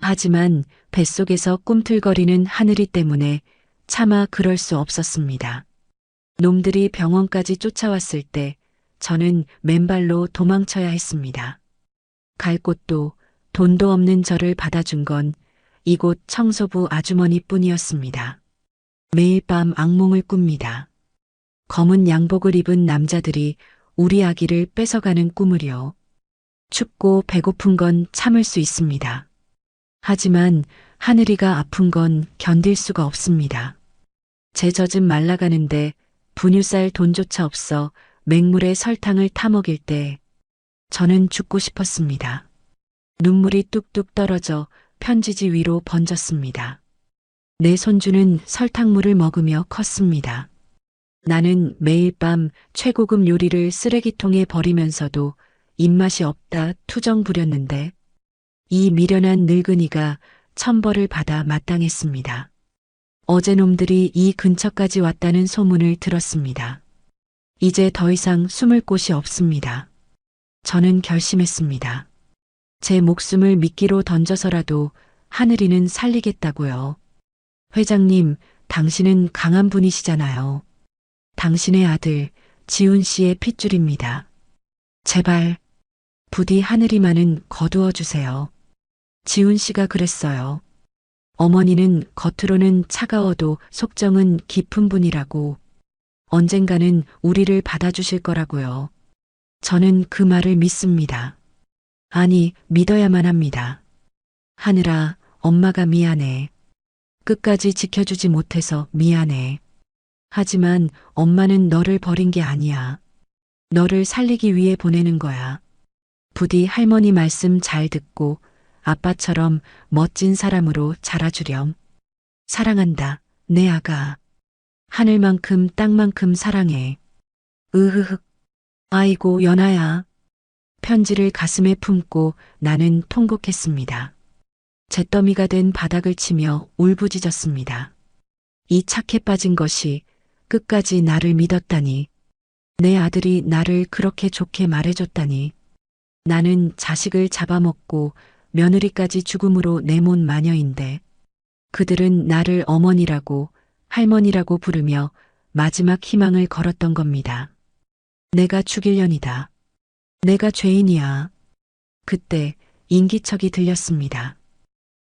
Speaker 2: 하지만 뱃속에서 꿈틀거리는 하늘이 때문에 차마 그럴 수 없었습니다. 놈들이 병원까지 쫓아왔을 때 저는 맨발로 도망쳐야 했습니다. 갈 곳도 돈도 없는 저를 받아준 건 이곳 청소부 아주머니뿐이었습니다. 매일 밤 악몽을 꿉니다. 검은 양복을 입은 남자들이 우리 아기를 뺏어가는 꿈을요. 춥고 배고픈 건 참을 수 있습니다. 하지만 하늘이가 아픈 건 견딜 수가 없습니다. 제 젖은 말라가는데 분유쌀 돈조차 없어 맹물에 설탕을 타먹일 때 저는 죽고 싶었습니다. 눈물이 뚝뚝 떨어져 편지지 위로 번졌습니다. 내 손주는 설탕물을 먹으며 컸습니다. 나는 매일 밤 최고급 요리를 쓰레기통에 버리면서도 입맛이 없다 투정 부렸는데 이 미련한 늙은이가 천벌을 받아 마땅했습니다. 어제 놈들이 이 근처까지 왔다는 소문을 들었습니다. 이제 더 이상 숨을 곳이 없습니다. 저는 결심했습니다. 제 목숨을 미끼로 던져서라도 하늘이는 살리겠다고요. 회장님, 당신은 강한 분이시잖아요. 당신의 아들, 지훈 씨의 핏줄입니다. 제발, 부디 하늘이만은 거두어 주세요. 지훈 씨가 그랬어요. 어머니는 겉으로는 차가워도 속정은 깊은 분이라고. 언젠가는 우리를 받아주실 거라고요. 저는 그 말을 믿습니다. 아니, 믿어야만 합니다. 하늘아, 엄마가 미안해. 끝까지 지켜주지 못해서 미안해. 하지만 엄마는 너를 버린 게 아니야. 너를 살리기 위해 보내는 거야. 부디 할머니 말씀 잘 듣고 아빠처럼 멋진 사람으로 자라주렴. 사랑한다, 내 아가. 하늘만큼 땅만큼 사랑해. 으흐흑. 아이고, 연아야. 편지를 가슴에 품고 나는 통곡했습니다. 잿더미가 된 바닥을 치며 울부짖었습니다. 이 착해 빠진 것이 끝까지 나를 믿었다니. 내 아들이 나를 그렇게 좋게 말해줬다니. 나는 자식을 잡아먹고 며느리까지 죽음으로 내몬 마녀인데 그들은 나를 어머니라고 할머니라고 부르며 마지막 희망을 걸었던 겁니다. 내가 죽일년이다. 내가 죄인이야. 그때 인기척이 들렸습니다.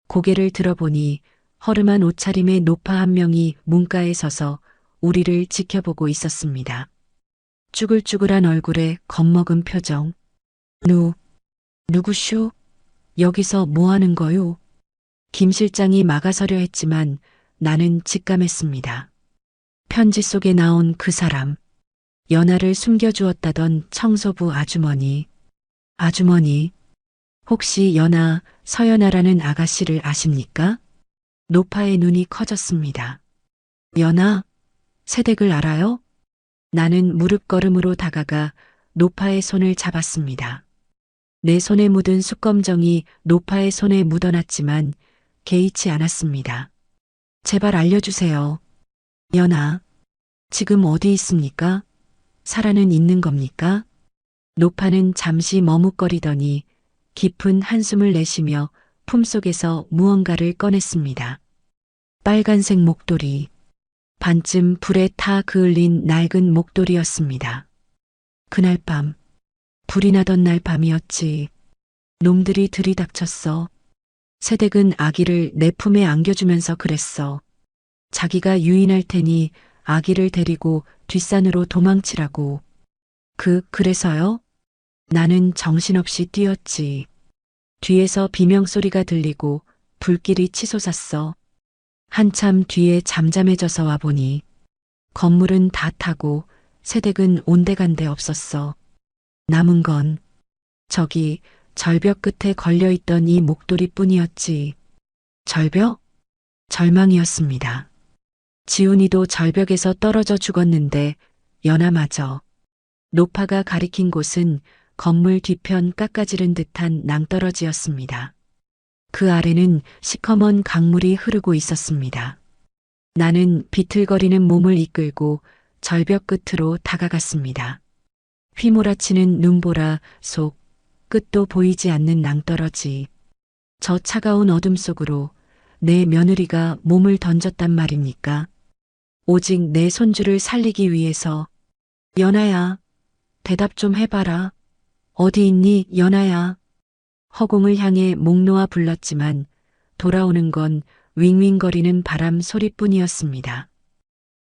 Speaker 2: 고개를 들어보니 허름한 옷차림의 노파 한 명이 문가에 서서 우리를 지켜보고 있었습니다. 쭈글쭈글한 얼굴에 겁먹은 표정. 누구쇼? 여기서 뭐 하는 거요? 김 실장이 막아서려 했지만 나는 직감했습니다. 편지 속에 나온 그 사람. 연하를 숨겨주었다던 청소부 아주머니. 아주머니, 혹시 연하 서연아라는 아가씨를 아십니까? 노파의 눈이 커졌습니다. 연하, 새댁을 알아요? 나는 무릎걸음으로 다가가 노파의 손을 잡았습니다. 내 손에 묻은 숯검정이 노파의 손에 묻어났지만 개의치 않았습니다. 제발 알려주세요. 연하, 지금 어디 있습니까? 살아는 있는 겁니까? 노파는 잠시 머뭇거리더니 깊은 한숨을 내쉬며 품속에서 무언가를 꺼냈습니다. 빨간색 목도리. 반쯤 불에 타 그을린 낡은 목도리였습니다. 그날 밤, 불이 나던 날 밤이었지. 놈들이 들이닥쳤어. 새댁은 아기를 내 품에 안겨주면서 그랬어. 자기가 유인할 테니 아기를 데리고 뒷산으로 도망치라고. 그래서요? 나는 정신없이 뛰었지. 뒤에서 비명소리가 들리고 불길이 치솟았어. 한참 뒤에 잠잠해져서 와보니 건물은 다 타고 새댁은 온데간데 없었어. 남은 건 저기 절벽 끝에 걸려있던 이 목도리 뿐이었지. 절벽? 절망이었습니다. 지훈이도 절벽에서 떨어져 죽었는데 연하마저. 노파가 가리킨 곳은 건물 뒤편 깎아지른 듯한 낭떠러지였습니다. 그 아래는 시커먼 강물이 흐르고 있었습니다. 나는 비틀거리는 몸을 이끌고 절벽 끝으로 다가갔습니다. 휘몰아치는 눈보라 속 끝도 보이지 않는 낭떠러지. 저 차가운 어둠 속으로 내 며느리가 몸을 던졌단 말입니까? 오직 내 손주를 살리기 위해서. 연아야, 대답 좀 해봐라. 어디 있니, 연아야? 허공을 향해 목 놓아 불렀지만 돌아오는 건 윙윙거리는 바람 소리뿐이었습니다.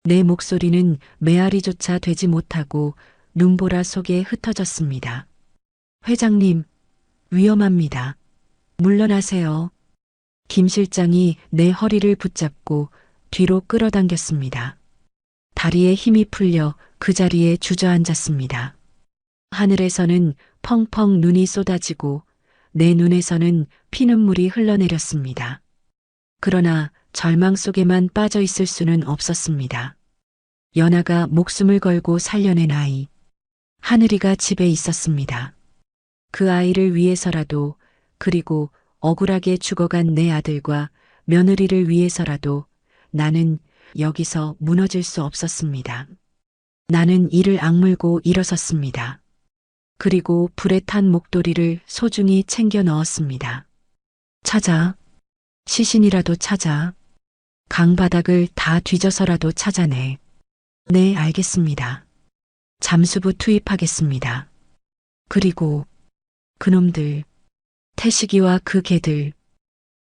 Speaker 2: 내 목소리는 메아리조차 되지 못하고 눈보라 속에 흩어졌습니다. 회장님, 위험합니다. 물러나세요. 김 실장이 내 허리를 붙잡고 뒤로 끌어당겼습니다. 다리에 힘이 풀려 그 자리에 주저앉았습니다. 하늘에서는 펑펑 눈이 쏟아지고 내 눈에서는 피눈물이 흘러내렸습니다. 그러나 절망 속에만 빠져 있을 수는 없었습니다. 연하가 목숨을 걸고 살려낸 아이. 하늘이가 집에 있었습니다. 그 아이를 위해서라도, 그리고 억울하게 죽어간 내 아들과 며느리를 위해서라도 나는 여기서 무너질 수 없었습니다. 나는 이를 악물고 일어섰습니다. 그리고 불에 탄 목도리를 소중히 챙겨 넣었습니다. 찾아. 시신이라도 찾아. 강바닥을 다 뒤져서라도 찾아내. 네, 알겠습니다. 잠수부 투입하겠습니다. 그리고 그놈들, 태식이와 그 개들,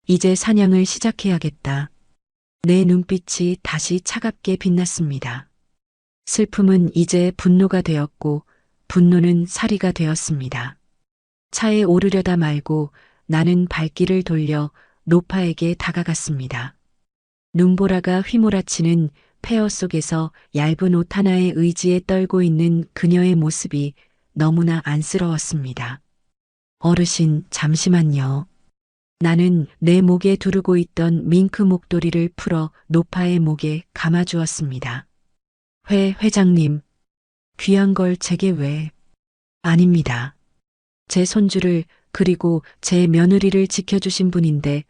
Speaker 2: 이제 사냥을 시작해야겠다. 내 눈빛이 다시 차갑게 빛났습니다. 슬픔은 이제 분노가 되었고 분노는 살이가 되었습니다. 차에 오르려다 말고 나는 발길을 돌려 노파에게 다가갔습니다. 눈보라가 휘몰아치는 폐허 속에서 얇은 옷 하나의 의지에 떨고 있는 그녀의 모습이 너무나 안쓰러웠습니다. 어르신, 잠시만요. 나는 내 목에 두르고 있던 밍크 목도리를 풀어 노파의 목에 감아주었습니다. 회장님, 귀한 걸 제게 왜? 아닙니다. 제 손주를 그리고 제 며느리를 지켜주신 분인데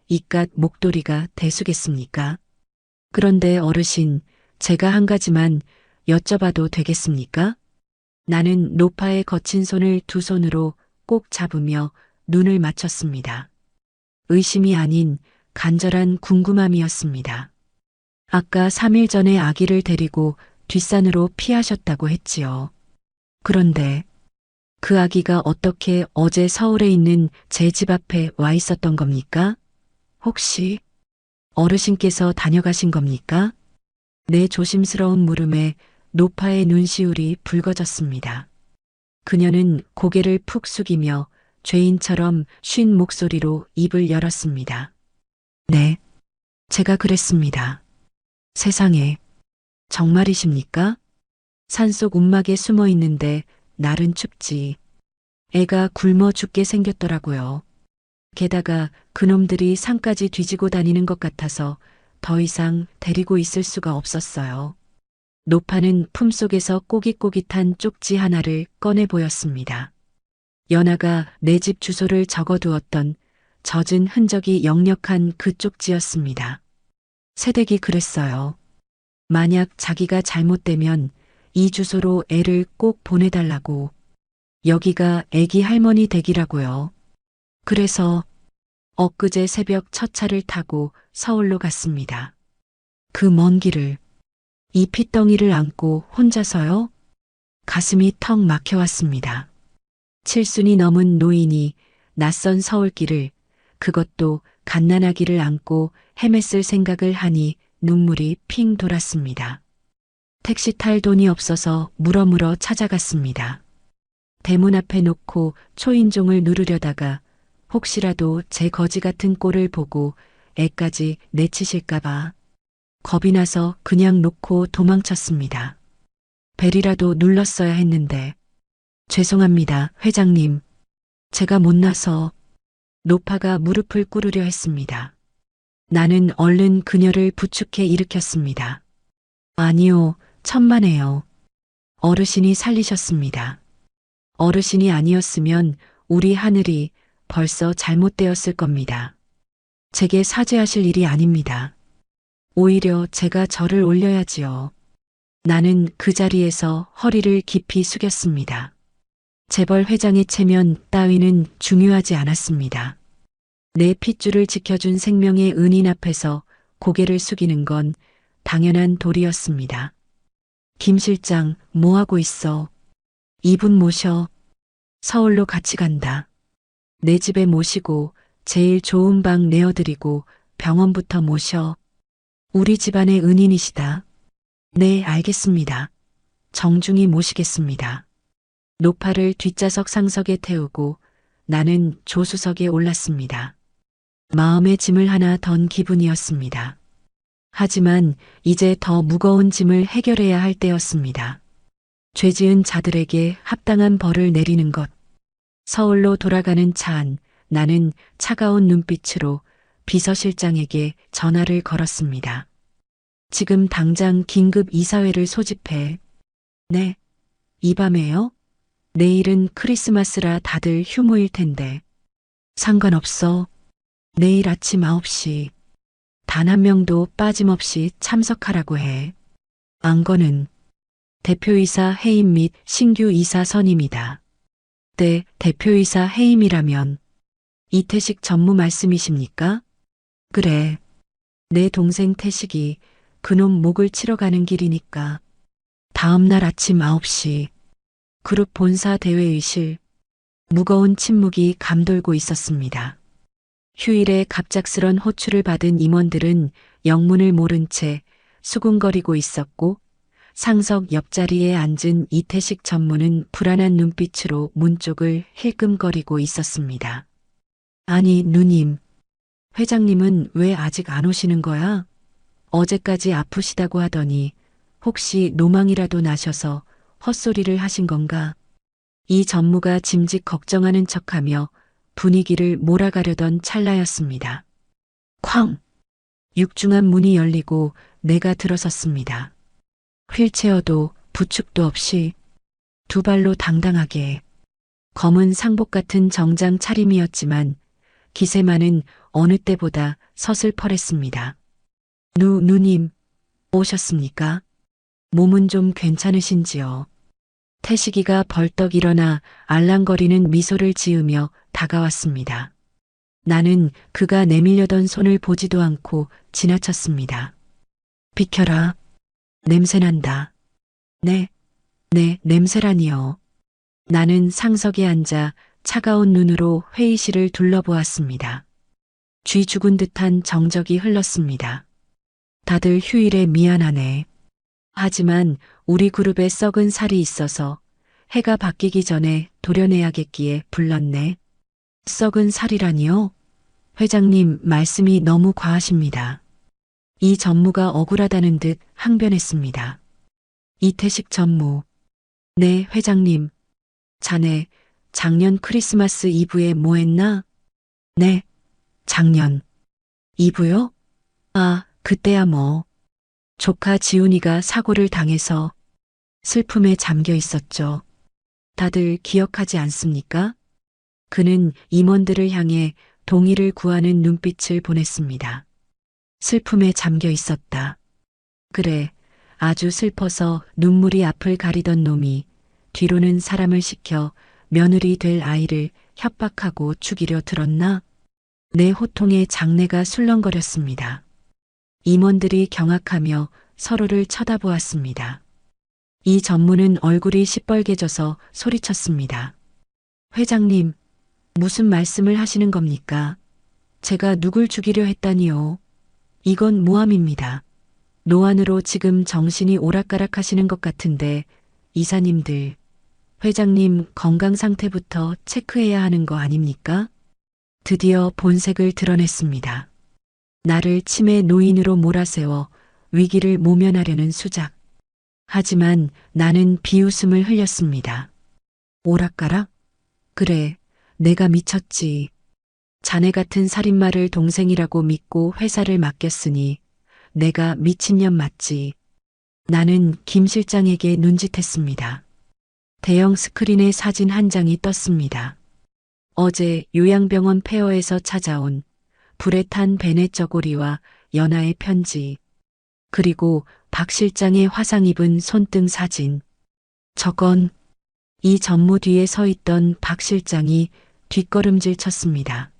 Speaker 2: 이깟 목도리가 대수겠습니까? 그런데 어르신, 제가 한 가지만 여쭤봐도 되겠습니까? 나는 노파의 거친 손을 두 손으로 꼭 잡으며 눈을 맞췄습니다. 의심이 아닌 간절한 궁금함이었습니다. 아까 3일 전에 아기를 데리고 뒷산으로 피하셨다고 했지요. 그런데 그 아기가 어떻게 어제 서울에 있는 제 집 앞에 와 있었던 겁니까? 혹시 어르신께서 다녀가신 겁니까? 내 조심스러운 물음에 노파의 눈시울이 붉어졌습니다. 그녀는 고개를 푹 숙이며 죄인처럼 쉰 목소리로 입을 열었습니다. 네, 제가 그랬습니다. 세상에, 정말이십니까? 산속 움막에 숨어 있는데 날은 춥지. 애가 굶어 죽게 생겼더라고요. 게다가 그놈들이 산까지 뒤지고 다니는 것 같아서 더 이상 데리고 있을 수가 없었어요. 노파는 품속에서 꼬깃꼬깃한 쪽지 하나를 꺼내 보였습니다. 연아가 내 집 주소를 적어두었던 젖은 흔적이 역력한 그 쪽지였습니다. 새댁이 그랬어요. 만약 자기가 잘못되면 이 주소로 애를 꼭 보내달라고. 여기가 애기 할머니 댁이라고요. 그래서 엊그제 새벽 첫 차를 타고 서울로 갔습니다. 그 먼 길을, 이 핏덩이를 안고 혼자서요? 가슴이 턱 막혀왔습니다. 7순이 넘은 노인이 낯선 서울길을, 그것도 갓난아기를 안고 헤맸을 생각을 하니 눈물이 핑 돌았습니다. 택시 탈 돈이 없어서 물어물어 찾아갔습니다. 대문 앞에 놓고 초인종을 누르려다가 혹시라도 제 거지 같은 꼴을 보고 애까지 내치실까봐 겁이 나서 그냥 놓고 도망쳤습니다. 벨이라도 눌렀어야 했는데. 죄송합니다, 회장님. 제가 못나서. 노파가 무릎을 꿇으려 했습니다. 나는 얼른 그녀를 부축해 일으켰습니다. 아니요, 천만에요. 어르신이 살리셨습니다. 어르신이 아니었으면 우리 하늘이 벌써 잘못되었을 겁니다. 제게 사죄하실 일이 아닙니다. 오히려 제가 절을 올려야지요. 나는 그 자리에서 허리를 깊이 숙였습니다. 재벌 회장의 체면 따위는 중요하지 않았습니다. 내 핏줄을 지켜준 생명의 은인 앞에서 고개를 숙이는 건 당연한 도리였습니다. 김 실장, 뭐하고 있어? 이분 모셔. 서울로 같이 간다. 내 집에 모시고 제일 좋은 방 내어드리고 병원부터 모셔. 우리 집안의 은인이시다. 네, 알겠습니다. 정중히 모시겠습니다. 노파를 뒷좌석 상석에 태우고 나는 조수석에 올랐습니다. 마음의 짐을 하나 던 기분이었습니다. 하지만 이제 더 무거운 짐을 해결해야 할 때였습니다. 죄 지은 자들에게 합당한 벌을 내리는 것. 서울로 돌아가는 차 안, 나는 차가운 눈빛으로 비서실장에게 전화를 걸었습니다. 지금 당장 긴급 이사회를 소집해. 네, 이 밤에요? 내일은 크리스마스라 다들 휴무일 텐데. 상관없어. 내일 아침 9시. 단 한 명도 빠짐없이 참석하라고 해. 안건은 대표이사 해임 및 신규 이사 선임이다. 때 대표이사 해임이라면 이태식 전무 말씀이십니까? 그래. 내 동생 태식이 그놈 목을 치러 가는 길이니까. 다음 날 아침 9시 그룹 본사 대회의실. 무거운 침묵이 감돌고 있었습니다. 휴일에 갑작스런 호출을 받은 임원들은 영문을 모른 채 수군거리고 있었고 상석 옆자리에 앉은 이태식 전무는 불안한 눈빛으로 문 쪽을 힐끔거리고 있었습니다. 아니, 누님. 회장님은 왜 아직 안 오시는 거야? 어제까지 아프시다고 하더니 혹시 노망이라도 나셔서 헛소리를 하신 건가? 이 전무가 짐짓 걱정하는 척하며 분위기를 몰아가려던 찰나였습니다. 쾅! 육중한 문이 열리고 내가 들어섰습니다. 휠체어도 부축도 없이 두 발로 당당하게 검은 상복 같은 정장 차림이었지만 기세만은 어느 때보다 서슬퍼랬습니다. 누님, 오셨습니까? 몸은 좀 괜찮으신지요? 태식이가 벌떡 일어나 알랑거리는 미소를 지으며 다가왔습니다. 나는 그가 내밀려던 손을 보지도 않고 지나쳤습니다. 비켜라. 냄새난다. 네, 냄새라니요. 나는 상석에 앉아 차가운 눈으로 회의실을 둘러보았습니다. 쥐 죽은 듯한 정적이 흘렀습니다. 다들 휴일에 미안하네. 하지만 우리 그룹에 썩은 살이 있어서 해가 바뀌기 전에 도려내야겠기에 불렀네. 썩은 살이라니요? 회장님 말씀이 너무 과하십니다. 이 전무가 억울하다는 듯 항변했습니다. 이태식 전무. 네, 회장님. 자네 작년 크리스마스 이브에 뭐 했나? 네, 작년. 이브요? 아, 그때야 뭐. 조카 지훈이가 사고를 당해서 슬픔에 잠겨 있었죠. 다들 기억하지 않습니까? 그는 임원들을 향해 동의를 구하는 눈빛을 보냈습니다. 슬픔에 잠겨 있었다. 그래, 아주 슬퍼서 눈물이 앞을 가리던 놈이 뒤로는 사람을 시켜 며느리 될 아이를 협박하고 죽이려 들었나? 내 호통에 장내가 술렁거렸습니다. 임원들이 경악하며 서로를 쳐다보았습니다. 이 전무는 얼굴이 시뻘개져서 소리쳤습니다. 회장님, 무슨 말씀을 하시는 겁니까? 제가 누굴 죽이려 했다니요. 이건 모함입니다. 노안으로 지금 정신이 오락가락하시는 것 같은데 이사님들, 회장님 건강 상태부터 체크해야 하는 거 아닙니까? 드디어 본색을 드러냈습니다. 나를 치매 노인으로 몰아세워 위기를 모면하려는 수작. 하지만 나는 비웃음을 흘렸습니다. 오락가락? 그래, 내가 미쳤지. 자네 같은 살인마를 동생이라고 믿고 회사를 맡겼으니 내가 미친년 맞지. 나는 김 실장에게 눈짓했습니다. 대형 스크린에 사진 한 장이 떴습니다. 어제 요양병원 폐허에서 찾아온 불에 탄 벤의 저고리와 연하의 편지, 그리고 박 실장의 화상 입은 손등 사진. 저건 이 전무 뒤에 서 있던 박 실장이 뒷걸음질 쳤습니다.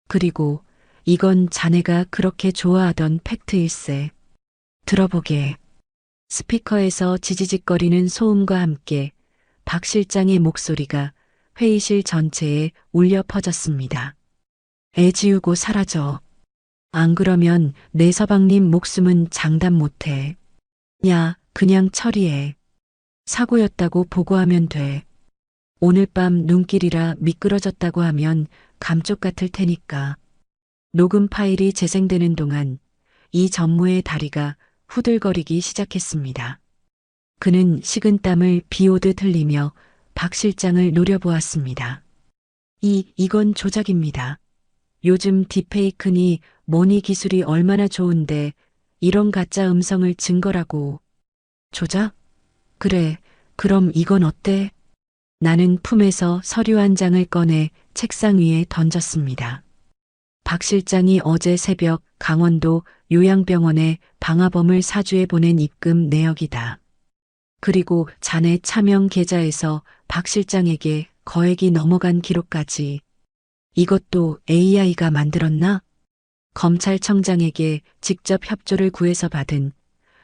Speaker 2: 그리고 이건 자네가 그렇게 좋아하던 팩트일세. 들어보게. 스피커에서 지지직거리는 소음과 함께 박 실장의 목소리가 회의실 전체에 울려 퍼졌습니다. 애 지우고 사라져. 안 그러면 내 서방님 목숨은 장담 못해. 야, 그냥 처리해. 사고였다고 보고하면 돼. 오늘 밤 눈길이라 미끄러졌다고 하면 감쪽 같을 테니까. 녹음 파일이 재생되는 동안 이 전무의 다리가 후들거리기 시작했습니다. 그는 식은땀을 비오듯 흘리며 박 실장을 노려보았습니다. 이건 조작입니다. 요즘 딥페이크니 뭐니 기술이 얼마나 좋은데 이런 가짜 음성을 증거라고. 조작? 그래, 그럼 이건 어때? 나는 품에서 서류 한 장을 꺼내 책상 위에 던졌습니다. 박 실장이 어제 새벽 강원도 요양병원에 방화범을 사주해 보낸 입금 내역이다. 그리고 자네 차명 계좌에서 박 실장에게 거액이 넘어간 기록까지. 이것도 AI가 만들었나? 검찰청장에게 직접 협조를 구해서 받은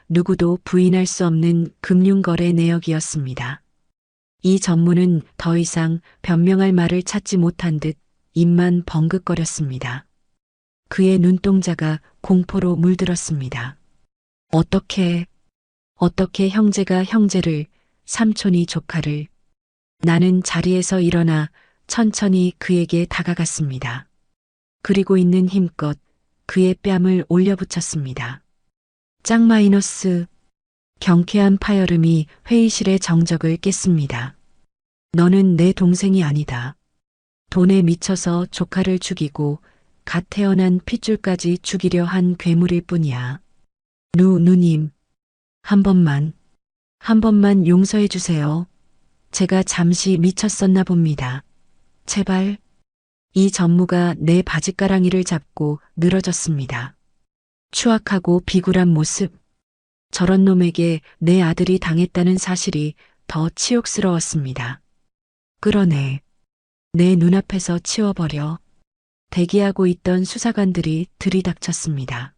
Speaker 2: 누구도 부인할 수 없는 금융거래 내역이었습니다. 이 전무는 더 이상 변명할 말을 찾지 못한 듯 입만 벙긋거렸습니다. 그의 눈동자가 공포로 물들었습니다. 어떻게 형제가 형제를, 삼촌이 조카를. 나는 자리에서 일어나 천천히 그에게 다가갔습니다. 그리고 있는 힘껏 그의 뺨을 올려붙였습니다. 짱 마이너스. 경쾌한 파열음이 회의실의 정적을 깼습니다. 너는 내 동생이 아니다. 돈에 미쳐서 조카를 죽이고 갓 태어난 핏줄까지 죽이려 한 괴물일 뿐이야. 누님. 한 번만 용서해 주세요. 제가 잠시 미쳤었나 봅니다. 제발. 이 전무가 내 바짓가랑이를 잡고 늘어졌습니다. 추악하고 비굴한 모습. 저런 놈에게 내 아들이 당했다는 사실이 더 치욕스러웠습니다. 끌어내. 내 눈앞에서 치워버려. 대기하고 있던 수사관들이 들이닥쳤습니다.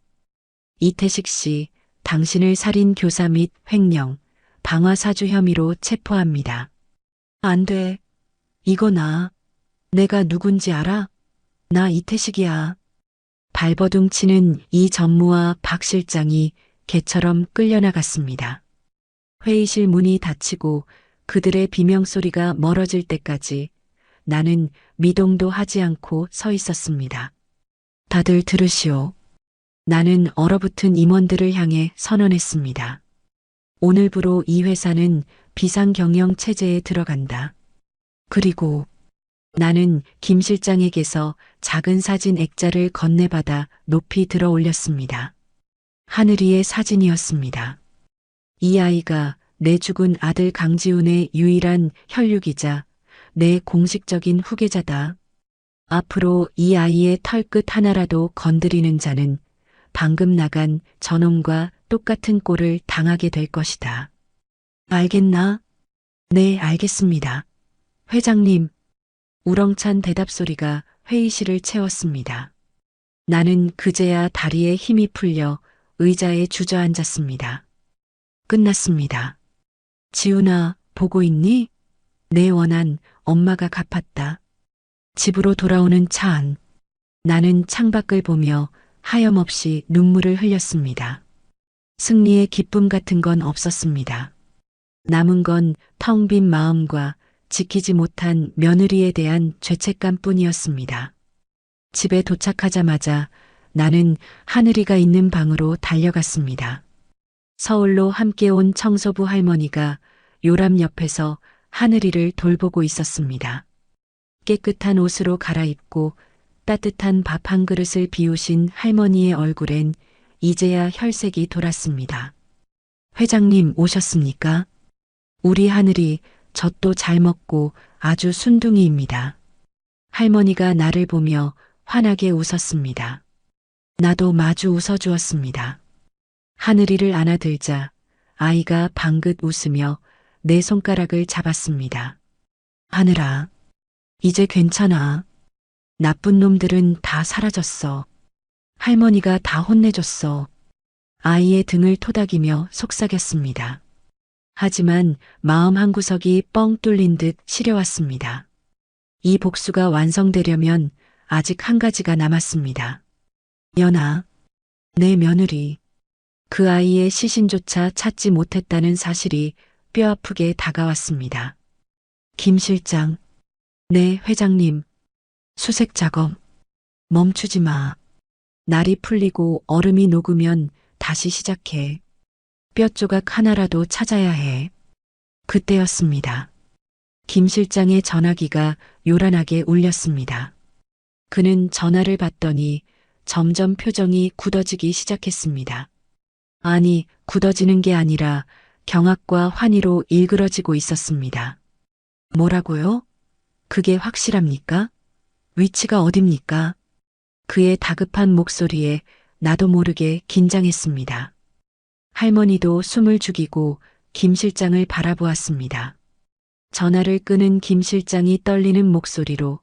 Speaker 2: 이태식 씨, 당신을 살인 교사 및 횡령, 방화사주 혐의로 체포합니다. 안 돼. 이거 내가 누군지 알아? 나 이태식이야. 발버둥 치는 이 전무와 박 실장이 개처럼 끌려나갔습니다. 회의실 문이 닫히고 그들의 비명소리가 멀어질 때까지 나는 미동도 하지 않고 서 있었습니다. 다들 들으시오. 나는 얼어붙은 임원들을 향해 선언했습니다. 오늘부로 이 회사는 비상경영 체제에 들어간다. 그리고 나는 김 실장에게서 작은 사진 액자를 건네받아 높이 들어 올렸습니다. 하늘이의 사진이었습니다. 이 아이가 내 죽은 아들 강지훈의 유일한 혈육이자 내 공식적인 후계자다. 앞으로 이 아이의 털끝 하나라도 건드리는 자는 방금 나간 저놈과 똑같은 꼴을 당하게 될 것이다. 알겠나? 네, 알겠습니다. 회장님. 우렁찬 대답 소리가 회의실을 채웠습니다. 나는 그제야 다리에 힘이 풀려 의자에 주저앉았습니다. 끝났습니다. 지훈아, 보고 있니? 내 원한 엄마가 갚았다. 집으로 돌아오는 차 안. 나는 창밖을 보며 하염없이 눈물을 흘렸습니다. 승리의 기쁨 같은 건 없었습니다. 남은 건 텅 빈 마음과 지키지 못한 며느리에 대한 죄책감 뿐이었습니다. 집에 도착하자마자 나는 하늘이가 있는 방으로 달려갔습니다. 서울로 함께 온 청소부 할머니가 요람 옆에서 하늘이를 돌보고 있었습니다. 깨끗한 옷으로 갈아입고 따뜻한 밥 한 그릇을 비우신 할머니의 얼굴엔 이제야 혈색이 돌았습니다. 회장님 오셨습니까? 우리 하늘이 젖도 잘 먹고 아주 순둥이입니다. 할머니가 나를 보며 환하게 웃었습니다. 나도 마주 웃어주었습니다. 하늘이를 안아들자 아이가 방긋 웃으며 내 손가락을 잡았습니다. 하늘아, 이제 괜찮아. 나쁜 놈들은 다 사라졌어. 할머니가 다 혼내줬어. 아이의 등을 토닥이며 속삭였습니다. 하지만 마음 한구석이 뻥 뚫린 듯 시려왔습니다. 이 복수가 완성되려면 아직 한 가지가 남았습니다. 연아, 내 며느리. 그 아이의 시신조차 찾지 못했다는 사실이 뼈아프게 다가왔습니다. 김 실장. 네, 회장님. 수색 작업. 멈추지 마. 날이 풀리고 얼음이 녹으면 다시 시작해. 뼈 조각 하나라도 찾아야 해. 그때였습니다. 김 실장의 전화기가 요란하게 울렸습니다. 그는 전화를 받더니 점점 표정이 굳어지기 시작했습니다. 아니, 굳어지는 게 아니라 경악과 환희로 일그러지고 있었습니다. 뭐라고요? 그게 확실합니까? 위치가 어딥니까? 그의 다급한 목소리에 나도 모르게 긴장했습니다. 할머니도 숨을 죽이고 김 실장을 바라보았습니다. 전화를 끄는 김 실장이 떨리는 목소리로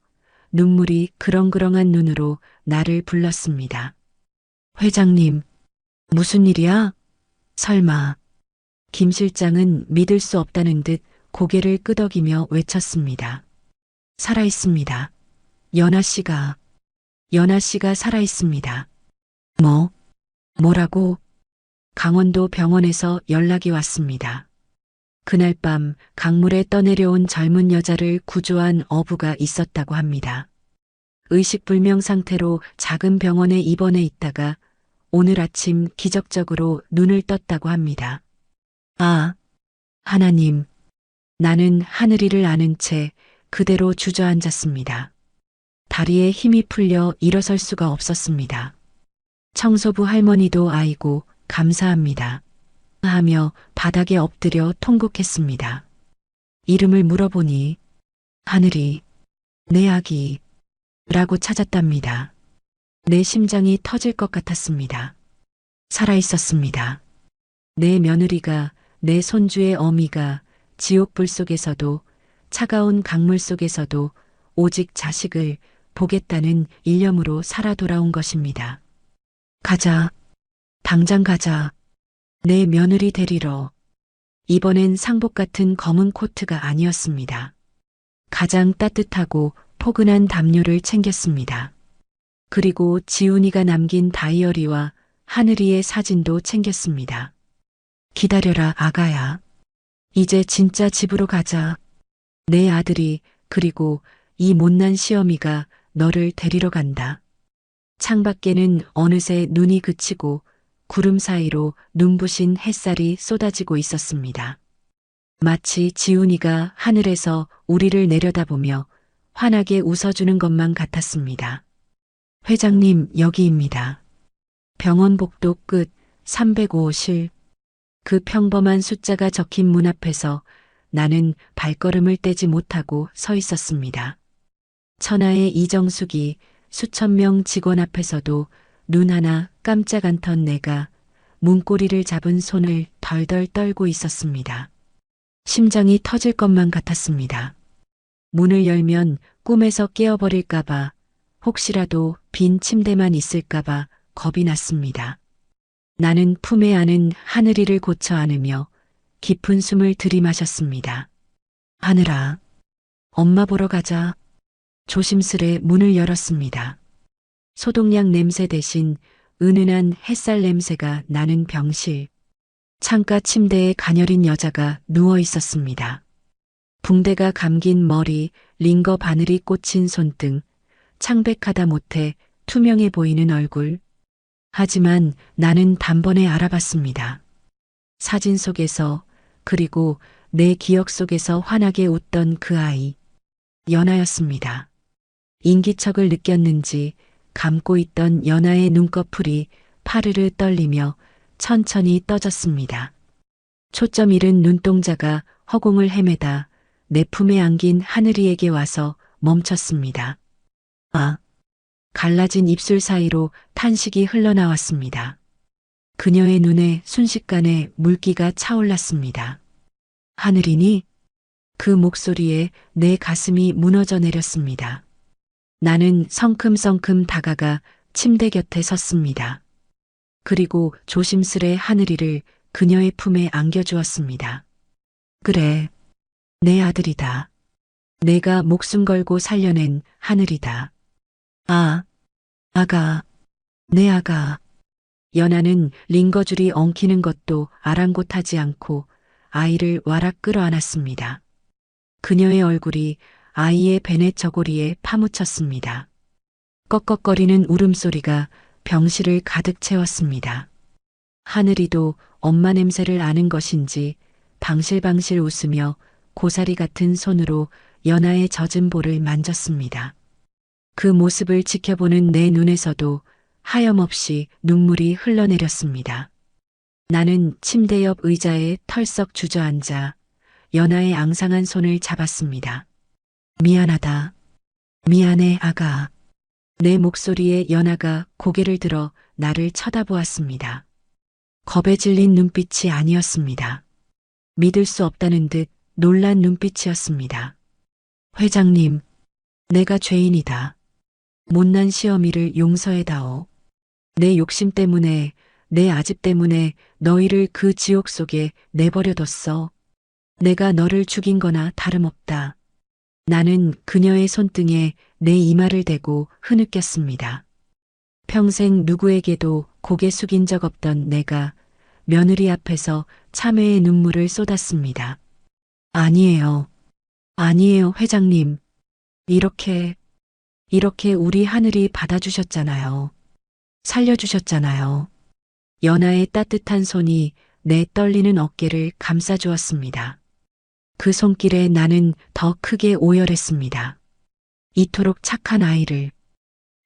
Speaker 2: 눈물이 그렁그렁한 눈으로 나를 불렀습니다. 회장님, 무슨 일이야? 설마. 김 실장은 믿을 수 없다는 듯 고개를 끄덕이며 외쳤습니다. 살아있습니다. 연아 씨가 살아있습니다. 뭐라고? 강원도 병원에서 연락이 왔습니다. 그날 밤 강물에 떠내려온 젊은 여자를 구조한 어부가 있었다고 합니다. 의식불명 상태로 작은 병원에 입원해 있다가 오늘 아침 기적적으로 눈을 떴다고 합니다. 아, 하나님. 나는 하늘이를 아는 채 그대로 주저앉았습니다. 다리에 힘이 풀려 일어설 수가 없었습니다. 청소부 할머니도 아이고 감사합니다. 하며 바닥에 엎드려 통곡했습니다. 이름을 물어보니 하늘이 내 아기 라고 찾았답니다. 내 심장이 터질 것 같았습니다. 살아있었습니다. 내 며느리가, 내 손주의 어미가 지옥불 속에서도 차가운 강물 속에서도 오직 자식을 보겠다는 일념으로 살아 돌아온 것입니다. 가자. 당장 가자. 내 며느리 데리러. 이번엔 상복 같은 검은 코트가 아니었습니다. 가장 따뜻하고 포근한 담요를 챙겼습니다. 그리고 지훈이가 남긴 다이어리와 하늘이의 사진도 챙겼습니다. 기다려라, 아가야. 이제 진짜 집으로 가자. 내 아들이 그리고 이 못난 시어미가 너를 데리러 간다. 창밖에는 어느새 눈이 그치고 구름 사이로 눈부신 햇살이 쏟아지고 있었습니다. 마치 지훈이가 하늘에서 우리를 내려다보며 환하게 웃어주는 것만 같았습니다. 회장님, 여기입니다. 병원 복도 끝 305실. 그 평범한 숫자가 적힌 문 앞에서 나는 발걸음을 떼지 못하고 서 있었습니다. 천하의 이정숙이 수천 명 직원 앞에서도 눈 하나 깜짝 않던 내가 문고리를 잡은 손을 덜덜 떨고 있었습니다. 심장이 터질 것만 같았습니다. 문을 열면 꿈에서 깨어버릴까봐, 혹시라도 빈 침대만 있을까봐 겁이 났습니다. 나는 품에 안은 하늘이를 고쳐 안으며 깊은 숨을 들이마셨습니다. 하늘아, 엄마 보러 가자. 조심스레 문을 열었습니다. 소독약 냄새 대신 은은한 햇살 냄새가 나는 병실. 창가 침대에 가녀린 여자가 누워 있었습니다. 붕대가 감긴 머리, 링거 바늘이 꽂힌 손등, 창백하다 못해 투명해 보이는 얼굴. 하지만 나는 단번에 알아봤습니다. 사진 속에서, 그리고 내 기억 속에서 환하게 웃던 그 아이. 연아였습니다. 인기척을 느꼈는지 감고 있던 연아의 눈꺼풀이 파르르 떨리며 천천히 떠졌습니다. 초점 잃은 눈동자가 허공을 헤매다 내 품에 안긴 하늘이에게 와서 멈췄습니다. 아, 갈라진 입술 사이로 탄식이 흘러나왔습니다. 그녀의 눈에 순식간에 물기가 차올랐습니다. 하늘이니? 그 목소리에 내 가슴이 무너져 내렸습니다. 나는 성큼성큼 다가가 침대 곁에 섰습니다. 그리고 조심스레 하늘이를 그녀의 품에 안겨주었습니다. 그래, 내 아들이다. 내가 목숨 걸고 살려낸 하늘이다. 아, 아가, 내 아가. 연아는 링거줄이 엉키는 것도 아랑곳하지 않고 아이를 와락 끌어안았습니다. 그녀의 얼굴이 아이의 베넷 저고리에 파묻혔습니다. 꺽꺽거리는 울음소리가 병실을 가득 채웠습니다. 하늘이도 엄마 냄새를 아는 것인지 방실방실 웃으며 고사리 같은 손으로 연아의 젖은 볼을 만졌습니다. 그 모습을 지켜보는 내 눈에서도 하염없이 눈물이 흘러내렸습니다. 나는 침대 옆 의자에 털썩 주저앉아 연아의 앙상한 손을 잡았습니다. 미안하다. 미안해, 아가. 내 목소리에 연아가 고개를 들어 나를 쳐다보았습니다. 겁에 질린 눈빛이 아니었습니다. 믿을 수 없다는 듯 놀란 눈빛이었습니다. 회장님, 내가 죄인이다. 못난 시어미를 용서해다오. 내 욕심 때문에, 내 아집 때문에 너희를 그 지옥 속에 내버려뒀어. 내가 너를 죽인 거나 다름없다. 나는 그녀의 손등에 내 이마를 대고 흐느꼈습니다. 평생 누구에게도 고개 숙인 적 없던 내가 며느리 앞에서 참회의 눈물을 쏟았습니다. 아니에요. 아니에요, 회장님. 이렇게 우리 하늘이 받아주셨잖아요. 살려주셨잖아요. 연하의 따뜻한 손이 내 떨리는 어깨를 감싸주었습니다. 그 손길에 나는 더 크게 오열했습니다. 이토록 착한 아이를,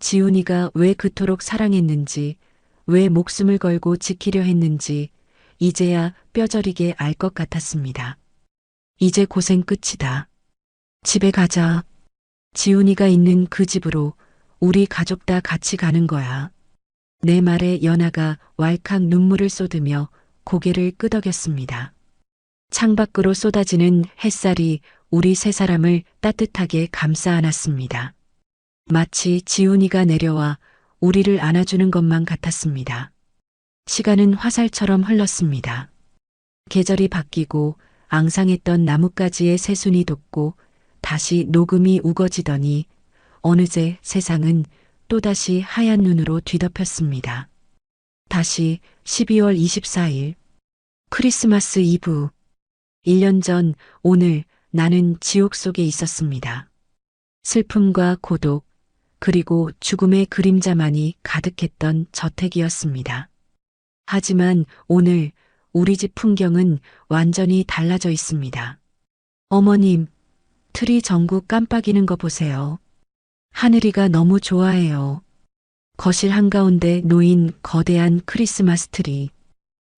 Speaker 2: 지훈이가 왜 그토록 사랑했는지, 왜 목숨을 걸고 지키려 했는지, 이제야 뼈저리게 알 것 같았습니다. 이제 고생 끝이다. 집에 가자. 지훈이가 있는 그 집으로 우리 가족 다 같이 가는 거야. 내 말에 연하가 왈칵 눈물을 쏟으며 고개를 끄덕였습니다. 창밖으로 쏟아지는 햇살이 우리 세 사람을 따뜻하게 감싸 안았습니다. 마치 지훈이가 내려와 우리를 안아주는 것만 같았습니다. 시간은 화살처럼 흘렀습니다. 계절이 바뀌고 앙상했던 나뭇가지의 새순이 돋고 다시 녹음이 우거지더니 어느새 세상은 또다시 하얀 눈으로 뒤덮였습니다. 다시 12월 24일 크리스마스 이브. 1년 전 오늘 나는 지옥 속에 있었습니다. 슬픔과 고독 그리고 죽음의 그림자만이 가득했던 저택이었습니다. 하지만 오늘 우리 집 풍경은 완전히 달라져 있습니다. 어머님, 트리 전구 깜빡이는 거 보세요. 하늘이가 너무 좋아해요. 거실 한가운데 놓인 거대한 크리스마스 트리.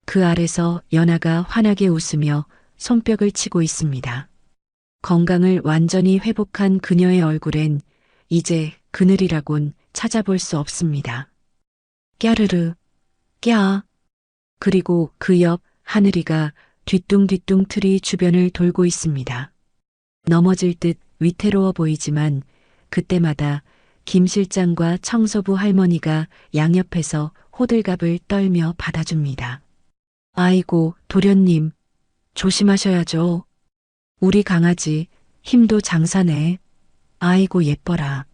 Speaker 2: 그 아래서 연하가 환하게 웃으며 손뼉을 치고 있습니다. 건강을 완전히 회복한 그녀의 얼굴엔 이제 그늘이라곤 찾아볼 수 없습니다. 깨르르, 깨아. 그리고 그 옆 하늘이가 뒤뚱뒤뚱 트리 주변을 돌고 있습니다. 넘어질 듯 위태로워 보이지만 그때마다 김 실장과 청소부 할머니가 양옆에서 호들갑을 떨며 받아줍니다. 아이고, 도련님, 조심하셔야죠. 우리 강아지, 힘도 장사네. 아이고, 예뻐라.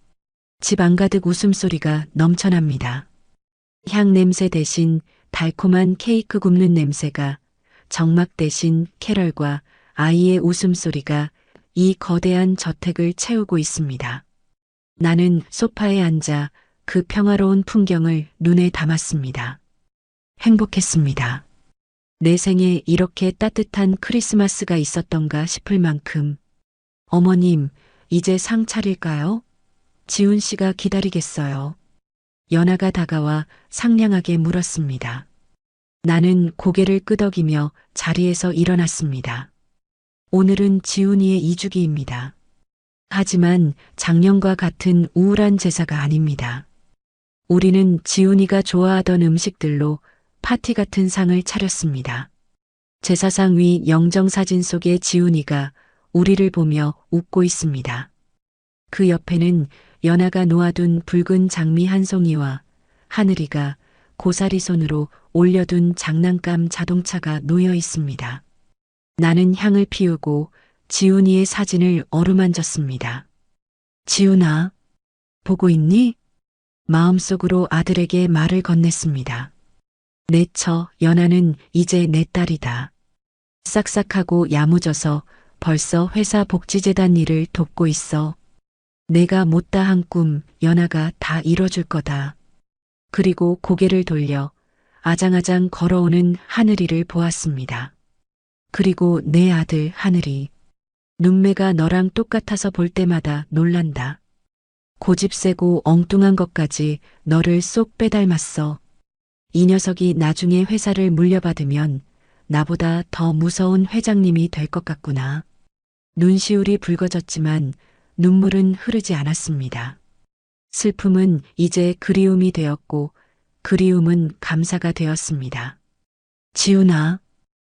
Speaker 2: 집 안가득 웃음소리가 넘쳐납니다. 향 냄새 대신 달콤한 케이크 굽는 냄새가, 정막 대신 캐럴과 아이의 웃음소리가 이 거대한 저택을 채우고 있습니다. 나는 소파에 앉아 그 평화로운 풍경을 눈에 담았습니다. 행복했습니다. 내 생에 이렇게 따뜻한 크리스마스가 있었던가 싶을 만큼. 어머님, 이제 상 차릴까요? 지훈 씨가 기다리겠어요. 연하가 다가와 상냥하게 물었습니다. 나는 고개를 끄덕이며 자리에서 일어났습니다. 오늘은 지훈이의 이주기입니다. 하지만 작년과 같은 우울한 제사가 아닙니다. 우리는 지훈이가 좋아하던 음식들로 파티 같은 상을 차렸습니다. 제사상 위 영정사진 속의 지훈이가 우리를 보며 웃고 있습니다. 그 옆에는 연하가 놓아둔 붉은 장미 한 송이와 하늘이가 고사리 손으로 올려둔 장난감 자동차가 놓여 있습니다. 나는 향을 피우고 지훈이의 사진을 어루만졌습니다. 지훈아, 보고 있니? 마음속으로 아들에게 말을 건넸습니다. 내 처 연하는 이제 내 딸이다. 싹싹하고 야무져서 벌써 회사 복지재단 일을 돕고 있어. 내가 못다 한 꿈 연하가 다 이뤄줄 거다. 그리고 고개를 돌려 아장아장 걸어오는 하늘이를 보았습니다. 그리고 내 아들 하늘이. 눈매가 너랑 똑같아서 볼 때마다 놀란다. 고집 세고 엉뚱한 것까지 너를 쏙 빼닮았어. 이 녀석이 나중에 회사를 물려받으면 나보다 더 무서운 회장님이 될 것 같구나. 눈시울이 붉어졌지만 눈물은 흐르지 않았습니다. 슬픔은 이제 그리움이 되었고 그리움은 감사가 되었습니다. 지훈아,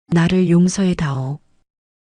Speaker 2: 나를 용서해 다오.